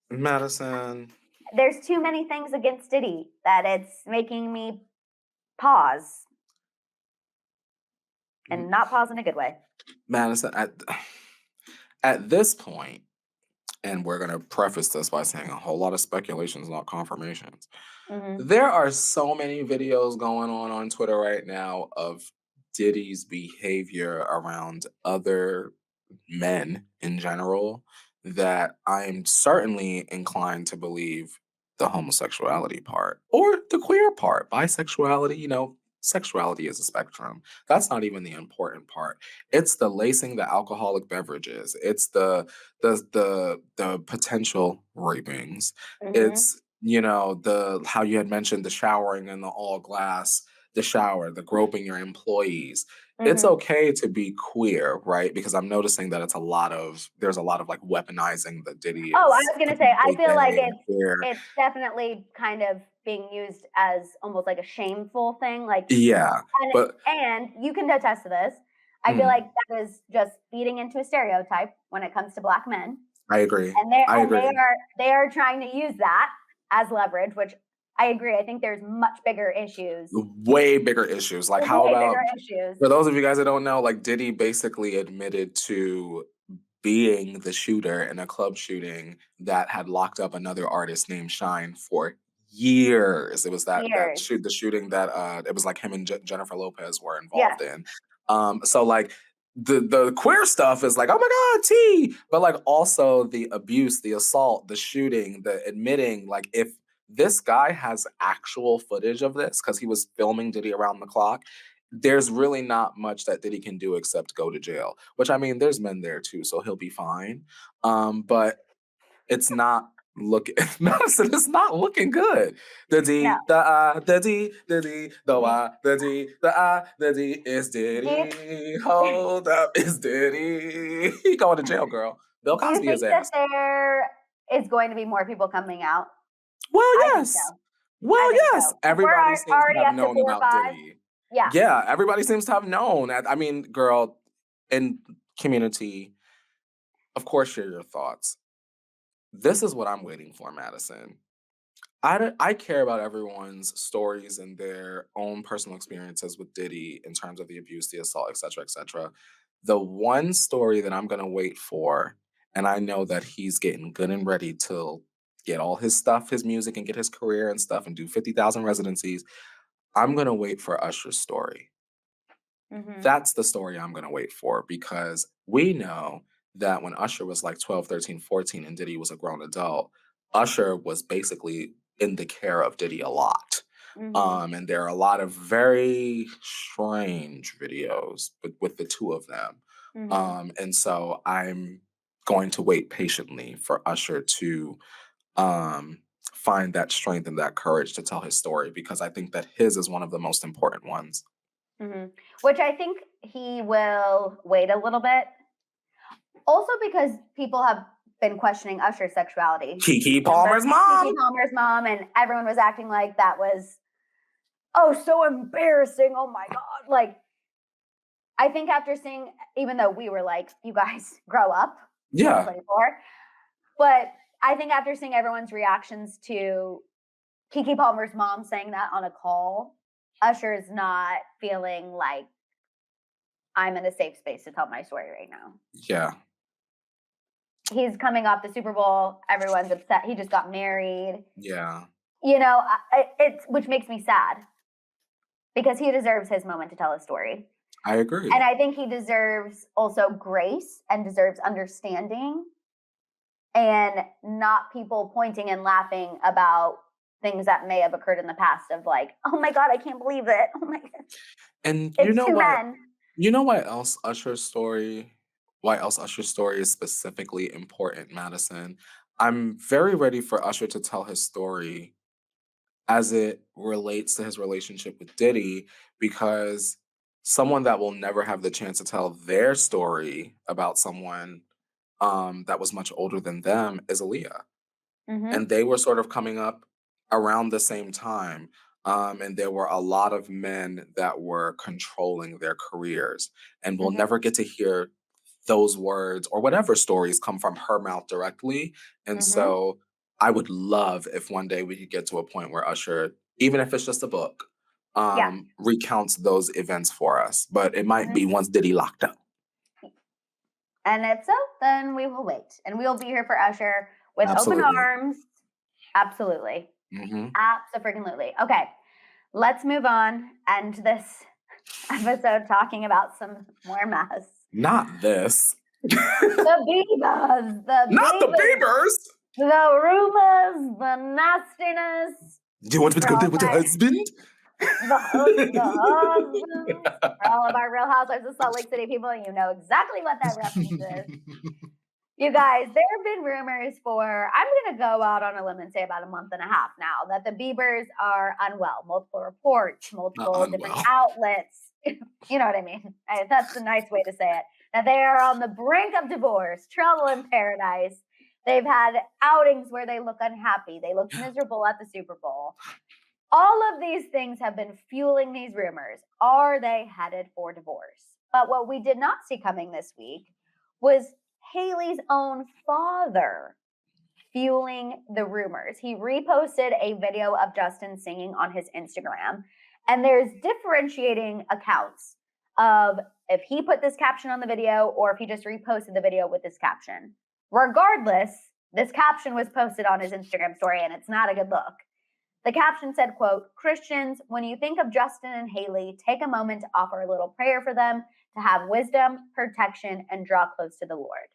A: Maddison.
B: There's too many things against Diddy that it's making me pause. And not pause in a good way.
A: Maddison, at this point, and we're going to preface this by saying a whole lot of speculations, not confirmations. There are so many videos going on Twitter right now of Diddy's behavior around other men in general that I'm certainly inclined to believe the homosexuality part or the queer part, bisexuality, sexuality is a spectrum. That's not even the important part. It's the lacing the alcoholic beverages. It's the potential rapings. It's, how you had mentioned the showering in the all glass, the shower, the groping your employees. It's okay to be queer, right? Because I'm noticing that there's a lot of like weaponizing the Diddy.
B: Oh, I was gonna say, I feel like it's definitely kind of being used as almost like a shameful thing. Like,
A: yeah,
B: and you can attest to this. I feel like that is just feeding into a stereotype when it comes to Black men.
A: I agree.
B: And they are trying to use that as leverage, which I agree. I think there's much bigger issues.
A: Way bigger issues. Like, how about, for those of you guys that don't know, like Diddy basically admitted to being the shooter in a club shooting that had locked up another artist named Shine for years. It was the shooting that it was like him and Jennifer Lopez were involved in. So like the queer stuff is like, oh my God, T. But like also the abuse, the assault, the shooting, the admitting, like if this guy has actual footage of this, because he was filming Diddy around the clock, there's really not much that Diddy can do except go to jail. Which I mean, there's men there too, so he'll be fine. But it's not looking Madison, it's not looking good. The
B: No.
A: D, the I, the D, the D, the Y, the D, the I, the D is Diddy. Hold up, is Diddy. He going to jail, girl. Bill
B: Do you
A: Cosby his
B: think that
A: ass.
B: there is going to be more people coming out?
A: Well,
B: I think
A: yes.
B: so.
A: Well,
B: I think
A: yes.
B: so.
A: Everybody
B: We're
A: seems to
B: already
A: have
B: up to
A: known
B: 4 or
A: about
B: 5.
A: Diddy.
B: Yeah.
A: Yeah, everybody seems to have known. I mean, girl, in community, of course, share your thoughts. This is what I'm waiting for, Madison. I care about everyone's stories and their own personal experiences with Diddy in terms of the abuse, the assault, et cetera, et cetera. The one story that I'm going to wait for, and I know that he's getting good and ready to get all his stuff, his music, and get his career and stuff and do 50,000 residencies. I'm going to wait for Usher's story.
B: Mm-hmm.
A: That's the story I'm going to wait for because we know that when Usher was like 12, 13, 14 and Diddy was a grown adult, Usher was basically in the care of Diddy a lot.
B: Mm-hmm.
A: And there are a lot of very strange videos with the two of them.
B: Mm-hmm.
A: And so I'm going to wait patiently for Usher to find that strength and that courage to tell his story because I think that his is one of the most important ones.
B: Mm-hmm. Which I think he will wait a little bit. Also because people have been questioning Usher's sexuality.
A: Keke Palmer's mom.
B: Keke Palmer's mom, and everyone was acting like that was, oh, so embarrassing. Oh my God. Like, I think after seeing, even though we were like, you guys grow up.
A: Yeah.
B: 24. But I think after seeing everyone's reactions to Keke Palmer's mom saying that on a call, Usher's not feeling like I'm in a safe space to tell my story right now.
A: Yeah.
B: He's coming off the Super Bowl. Everyone's upset. He just got married.
A: Yeah.
B: You know, it's which makes me sad because he deserves his moment to tell his story.
A: I agree.
B: And I think he deserves also grace and deserves understanding and not people pointing and laughing about things that may have occurred in the past of like, oh my God, I can't believe it. Oh my God.
A: And
B: It's two men.
A: You know why else Usher's story is specifically important, Madison? I'm very ready for Usher to tell his story as it relates to his relationship with Diddy, because someone that will never have the chance to tell their story about someone that was much older than them is Aaliyah.
B: Mm-hmm.
A: And they were sort of coming up around the same time. And there were a lot of men that were controlling their careers. And we'll
B: Mm-hmm.
A: never get to hear those words or whatever stories come from her mouth directly. And
B: Mm-hmm.
A: so I would love if one day we could get to a point where Usher, even if it's just a book, recounts those events for us. But it might be once Diddy locked up.
B: And if so, then we will wait. And we'll be here for Usher with
A: Absolutely.
B: open arms. Absolutely.
A: Mm-hmm.
B: Absolutely. Okay, let's move on. End this episode talking about some more mess.
A: Not this.
B: The Biebers.
A: Not the Biebers.
B: The rumors, the nastiness.
A: Do you want me to go there with your husband?
B: The husband. For all of our Real Housewives of Salt Lake City people, you know exactly what that reference is. You guys, there have been rumors for, I'm going to go out on a limb and say about a month and a half now, that the Biebers are unwell. Multiple reports, multiple different outlets. You know what I mean? That's the nice way to say it. That they are on the brink of divorce, trouble in paradise. They've had outings where they look unhappy. They look miserable at the Super Bowl. All of these things have been fueling these rumors. Are they headed for divorce? But what we did not see coming this week was Hailey's own father fueling the rumors. He reposted a video of Justin singing on his Instagram, and there's differentiating accounts of if he put this caption on the video or if he just reposted the video with this caption. Regardless, this caption was posted on his Instagram story, and it's not a good look. The caption said, quote, "Christians, when you think of Justin and Hailey, take a moment to offer a little prayer for them, to have wisdom, protection, and draw close to the Lord.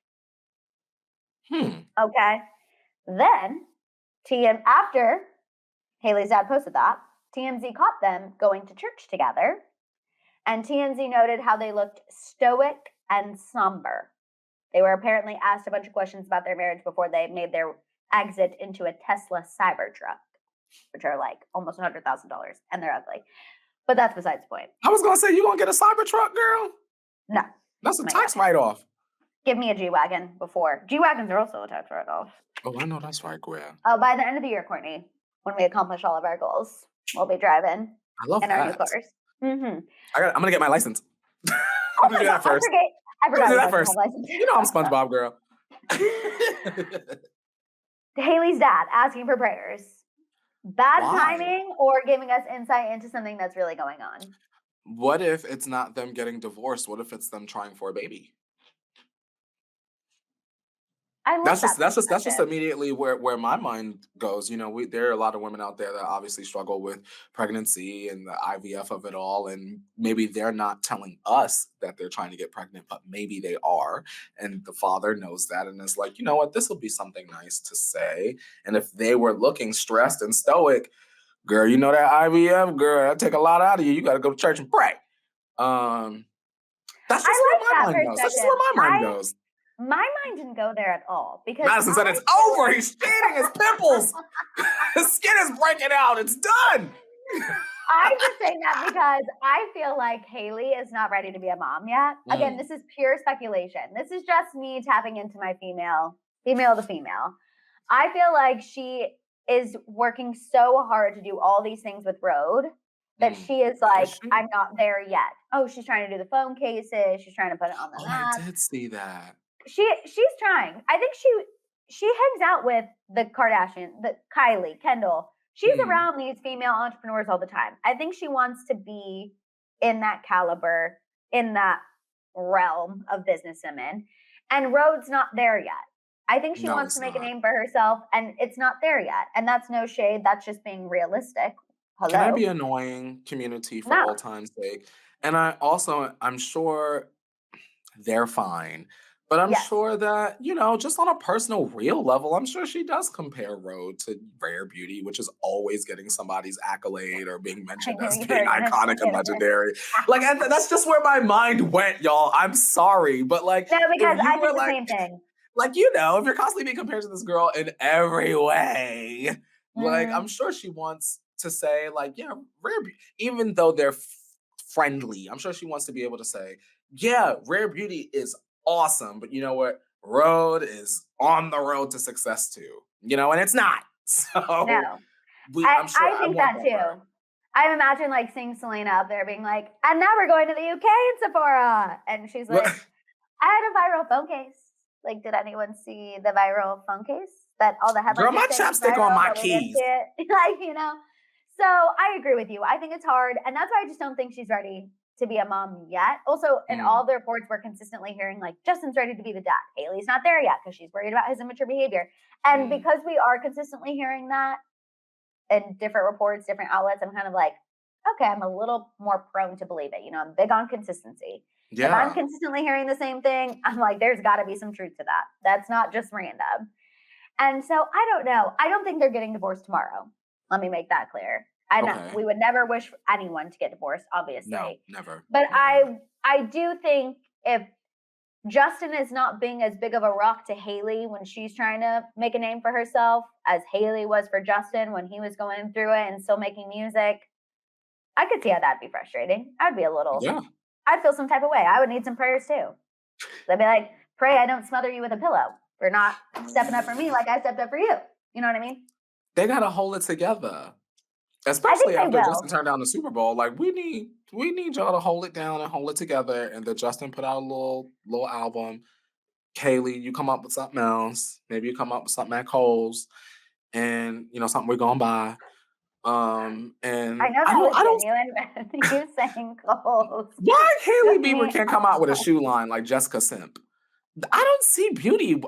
B: Okay. Then, after Hailey's dad posted that, TMZ caught them going to church together, and TMZ noted how they looked stoic and somber. They were apparently asked a bunch of questions about their marriage before they made their exit into a Tesla Cybertruck, which are like almost $100,000, and they're ugly. But that's besides the point.
A: I was gonna say, you gonna get a Cybertruck, girl?
B: No.
A: That's a tax write-off.
B: Give me a G-Wagon before. G-Wagons are also a tax write-off.
A: Oh, I know that's right, Gwen.
B: Oh, by the end of the year, Courtney, when we accomplish all of our goals, we'll be driving
A: I love
B: in our new
A: that.
B: cars. Mm-hmm.
A: I'm gonna get my license. I'm gonna do that first.
B: I forgot
A: do that
B: about
A: first.
B: my license.
A: You know I'm SpongeBob, girl.
B: Hailey's dad asking for prayers. Bad
A: Why?
B: timing or giving us insight into something that's really going on?
A: What if it's not them getting divorced? What if it's them trying for a baby?
B: I love
A: That's
B: that
A: just
B: perspective.
A: immediately where my mind goes. You know, there are a lot of women out there that obviously struggle with pregnancy and the IVF of it all, and maybe they're not telling us that they're trying to get pregnant, but maybe they are, and the father knows that and is like, you know what, this will be something nice to say. And if they were looking stressed and stoic, girl, you know that IVF, girl, that take a lot out of you. You got to go to church and pray. That's just
B: I
A: where
B: like
A: my
B: that
A: mind goes. That's just where my mind goes.
B: My mind didn't go there at all because
A: Maddison said it's over. He's cheating. His pimples. His skin is breaking out. It's done.
B: I'm just saying that because I feel like Hailey is not ready to be a mom yet. Again, this is pure speculation. This is just me tapping into my female to female. I feel like she is working so hard to do all these things with Rode that she is like, I'm not there yet. Oh, she's trying to do the phone cases. She's trying to put it on the map.
A: I did see that.
B: She's trying. I think she hangs out with the Kardashian, the Kylie, Kendall. She's around these female entrepreneurs all the time. I think she wants to be in that caliber, in that realm of businesswomen. And Rhode's not there yet. I think she wants to make a name for herself, and it's not there yet. And that's no shade. That's just being realistic. Hello?
A: Can I be annoying, community, for old time's sake? And I'm sure they're fine. But I'm sure that, you know, just on a personal, real level, I'm sure she does compare Rode to Rare Beauty, which is always getting somebody's accolade or being mentioned as being iconic and legendary. Like, and that's just where my mind went, y'all. I'm sorry. But like,
B: no, because I think the same thing.
A: Like, you know, if you're constantly being compared to this girl in every way, like, I'm sure she wants to say, like, yeah, Rare Beauty, even though they're friendly, I'm sure she wants to be able to say, yeah, Rare Beauty is awesome, but you know what? Rode is on the road to success too. You know, and it's not. So
B: no.
A: I'm sure
B: I think that too. I imagine like seeing Selena up there being like, and now we're going to the UK in Sephora. And she's like, I had a viral phone case. Like, did anyone see the viral phone case that all the headlines?
A: Girl, my chapstick on my keys.
B: Like, you know. So I agree with you. I think it's hard. And that's why I just don't think she's ready to be a mom yet. Also, in all the reports, we're consistently hearing like Justin's ready to be the dad. Hailey's not there yet because she's worried about his immature behavior. And because we are consistently hearing that in different reports, different outlets, I'm kind of like, okay, I'm a little more prone to believe it. You know, I'm big on consistency. Yeah. If I'm consistently hearing the same thing, I'm like, there's got to be some truth to that. That's not just random. And so I don't know. I don't think they're getting divorced tomorrow. Let me make that clear. I know we would never wish for anyone to get divorced, obviously.
A: No, never.
B: But I do think if Justin is not being as big of a rock to Hailey when she's trying to make a name for herself as Hailey was for Justin when he was going through it and still making music, I could see how that'd be frustrating. I'd be a little, I'd feel some type of way. I would need some prayers too. I'd be like, pray I don't smother you with a pillow for not stepping up for me like I stepped up for you. You know what I mean?
A: They got to hold it together. Especially after Justin turned down the Super Bowl, like we need y'all to hold it down and hold it together. And then Justin put out a little album. Kaylee, you come up with something else. Maybe you come up with something at Kohl's, and you know something we're gonna buy. And
B: I know that was genuine. You saying Kohl's.
A: Why Hailey Bieber can't come out with a shoe line like Jessica Simp? I don't see beauty.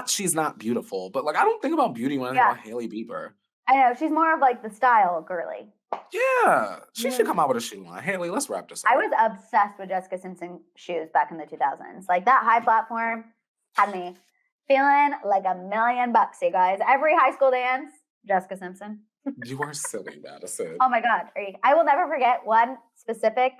A: She's not beautiful, but like I don't think about beauty when I think about Hailey Bieber.
B: I know she's more of like the style girly.
A: Yeah, she should come out with a shoe line. Hailey, let's wrap this up.
B: I was obsessed with Jessica Simpson shoes back in the 2000s. Like that high platform had me feeling like $1,000,000, you guys. Every high school dance, Jessica Simpson.
A: You are silly, Maddison.
B: Oh my God. I will never forget one specific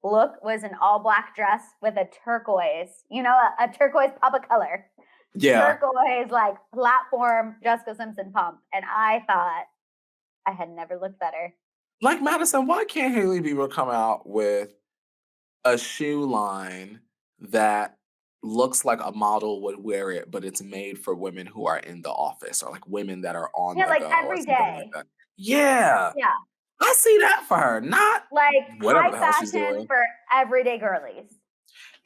B: look was an all black dress with a turquoise, a turquoise pop of color.
A: Yeah.
B: Turquoise, like platform Jessica Simpson pump. And I thought I had never looked better.
A: Like, Maddison, why can't Hailey Bieber come out with a shoe line that looks like a model would wear it, but it's made for women who are in the office or like women that are on the
B: like
A: go
B: every
A: or something
B: day.
A: like that. Yeah.
B: Yeah.
A: I see that for her, not
B: like
A: whatever
B: high
A: the hell she's
B: fashion
A: doing.
B: for everyday girlies.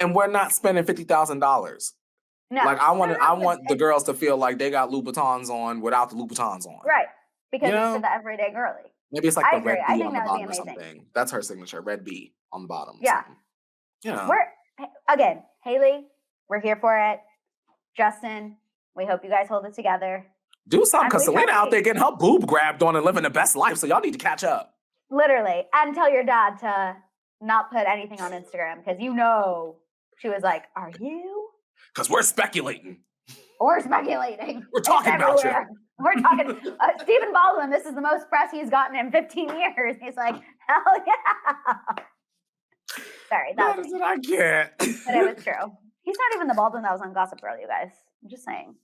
A: And we're not spending $50,000.
B: No.
A: Like I want the girls to feel like they got Louboutins on without the Louboutins on.
B: Right. Because it's for the everyday girly.
A: Maybe it's like
B: I
A: the
B: agree.
A: red
B: I
A: B
B: think
A: on the
B: that would be
A: bottom or
B: amazing.
A: something. That's her signature, red B on the bottom.
B: Yeah.
A: So,
B: Again, Hailey, we're here for it. Justin, we hope you guys hold it together.
A: Do something, because
B: And we
A: Selena out there getting her boob grabbed on and living the best life, so y'all need to catch up.
B: Literally. And tell your dad to not put anything on Instagram, because she was like, are you?
A: Because we're speculating.
B: We're speculating.
A: We're talking about you.
B: We're talking. Stephen Baldwin, this is the most press he's gotten in 15 years. He's like, hell yeah. Sorry. That was
A: Madison, I can't.
B: But it was true. He's not even the Baldwin that was on Gossip Girl, you guys. I'm just saying.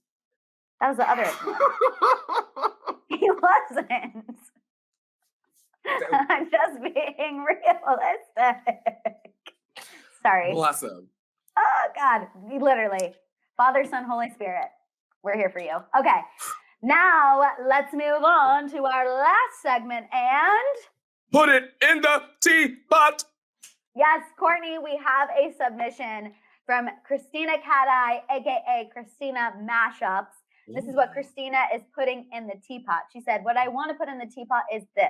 B: That was the other one. He wasn't. I'm just being realistic. Sorry.
A: Bless him.
B: Oh, God. Literally. Father, Son, Holy Spirit. We're here for you. Okay. Now, let's move on to our last segment and...
A: Put it in the teapot.
B: Yes, Courtney, we have a submission from Christina Cat-Eye, a.k.a. Christina Mashups. This is what Christina is putting in the teapot. She said, what I want to put in the teapot is this.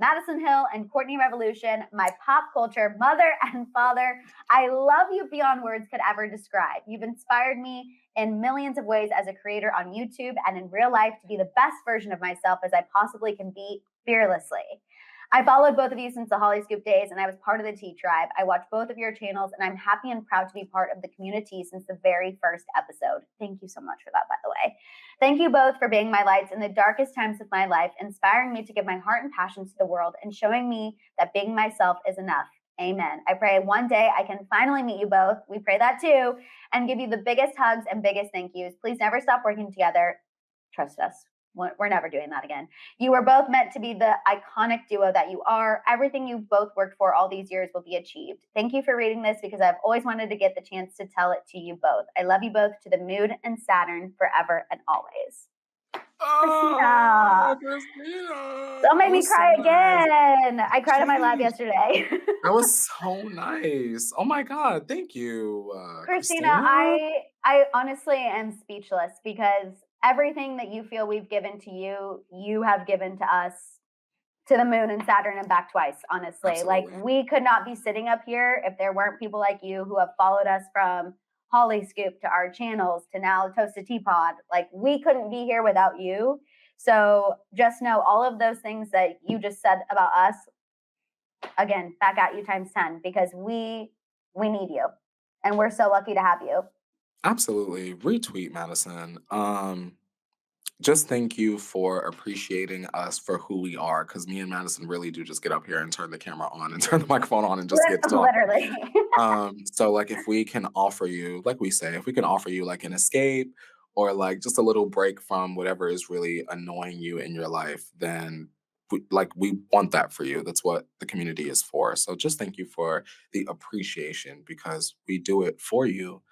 B: Madison Hill and Courtney Revolution, my pop culture mother and father. I love you beyond words could ever describe. You've inspired me in millions of ways as a creator on YouTube and in real life to be the best version of myself as I possibly can be fearlessly. I followed both of you since the Holly Scoop days, and I was part of the Tea Tribe. I watched both of your channels, and I'm happy and proud to be part of the community since the very first episode. Thank you so much for that, by the way. Thank you both for being my lights in the darkest times of my life, inspiring me to give my heart and passions to the world, and showing me that being myself is enough. Amen. I pray one day I can finally meet you both. We pray that too, and give you the biggest hugs and biggest thank yous. Please never stop working together. Trust us. We're never doing that again. You were both meant to be the iconic duo that you are. Everything you both worked for all these years will be achieved. Thank you for reading this because I've always wanted to get the chance to tell it to you both. I love you both to the moon and Saturn forever and always.
A: Oh,
B: Christina. Don't make me cry again. I cried in my lab yesterday.
A: That was so nice. Oh my God. Thank you.
B: Christina, I honestly am speechless because everything that you feel we've given to you, you have given to us, to the moon and Saturn and back twice, honestly.
A: Absolutely.
B: Like, we could not be sitting up here if there weren't people like you who have followed us from Holly Scoop to our channels to now Toasted Teapot. Like, we couldn't be here without you. So just know all of those things that you just said about us, again, back at you times 10, because we need you. And we're so lucky to have you.
A: Absolutely. Retweet, Maddison. Just thank you for appreciating us for who we are, because me and Maddison really do just get up here and turn the camera on and turn the microphone on and just get to talk.
B: Literally.
A: So like if we can offer you, like we say, if we can offer you like an escape or like just a little break from whatever is really annoying you in your life, then we want that for you. That's what the community is for. So just thank you for the appreciation because we do it for you.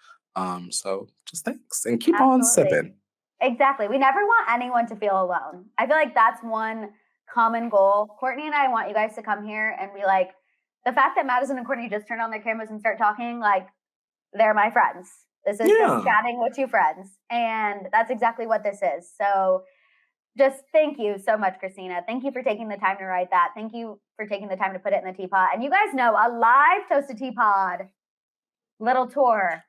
A: So just thanks and keep on sipping.
B: Exactly. We never want anyone to feel alone. I feel like that's one common goal. Courtney and I want you guys to come here and be like, the fact that Maddison and Courtney just turn on their cameras and start talking, like, they're my friends. This is just chatting with two friends. And that's exactly what this is. So just thank you so much, Christina. Thank you for taking the time to write that. Thank you for taking the time to put it in the teapot. And you guys know a live Toasted Teapot little tour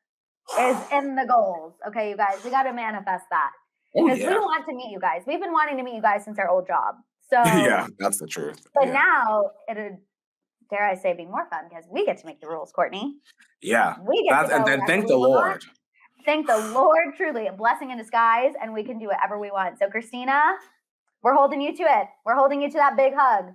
B: is in the goals. Okay, you guys, we got to manifest that. Because we want to meet you guys. We've been wanting to meet you guys since our old job. So
A: Yeah, that's the truth.
B: but
A: Yeah.
B: now it'd, dare I say, be more fun because we get to make the rules, Courtney.
A: Yeah.
B: We get to go
A: And then
B: wherever
A: thank
B: we
A: the
B: want.
A: Lord.
B: Thank the Lord, truly a blessing in disguise, and we can do whatever we want. So, Christina, we're holding you to it. We're holding you to that big hug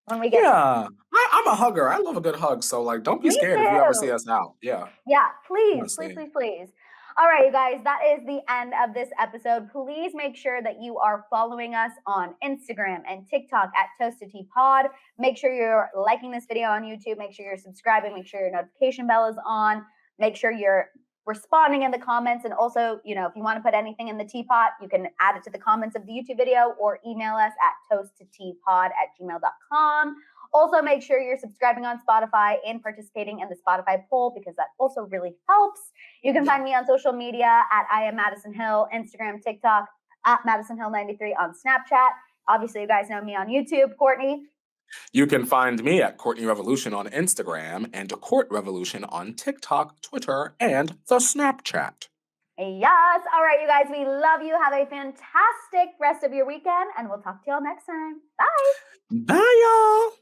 B: when we get there.
A: Yeah. I'm a hugger. I love a good hug. So like, don't be
B: Me
A: scared if you ever
B: too.
A: see us out. Yeah.
B: Yeah, please,
A: Honestly.
B: please, please, please. All right, you guys, that is the end of this episode. Please make sure that you are following us on Instagram and TikTok at Toasted Tea Pod. Make sure you're liking this video on YouTube. Make sure you're subscribing. Make sure your notification bell is on. Make sure you're responding in the comments. And also, you know, if you want to put anything in the teapot, you can add it to the comments of the YouTube video or email us at toastedteapod@gmail.com. Also, make sure you're subscribing on Spotify and participating in the Spotify poll because that also really helps. You can find me on social media at I am Maddison Hill, Instagram, TikTok, at Maddison Hill 93 on Snapchat. Obviously, you guys know me on YouTube. Courtney.
A: You can find me at Courtney Revolution on Instagram and Court Revolution on TikTok, Twitter, and the Snapchat.
B: Yes. All right, you guys, we love you. Have a fantastic rest of your weekend, and we'll talk to y'all next time. Bye.
A: Bye, y'all.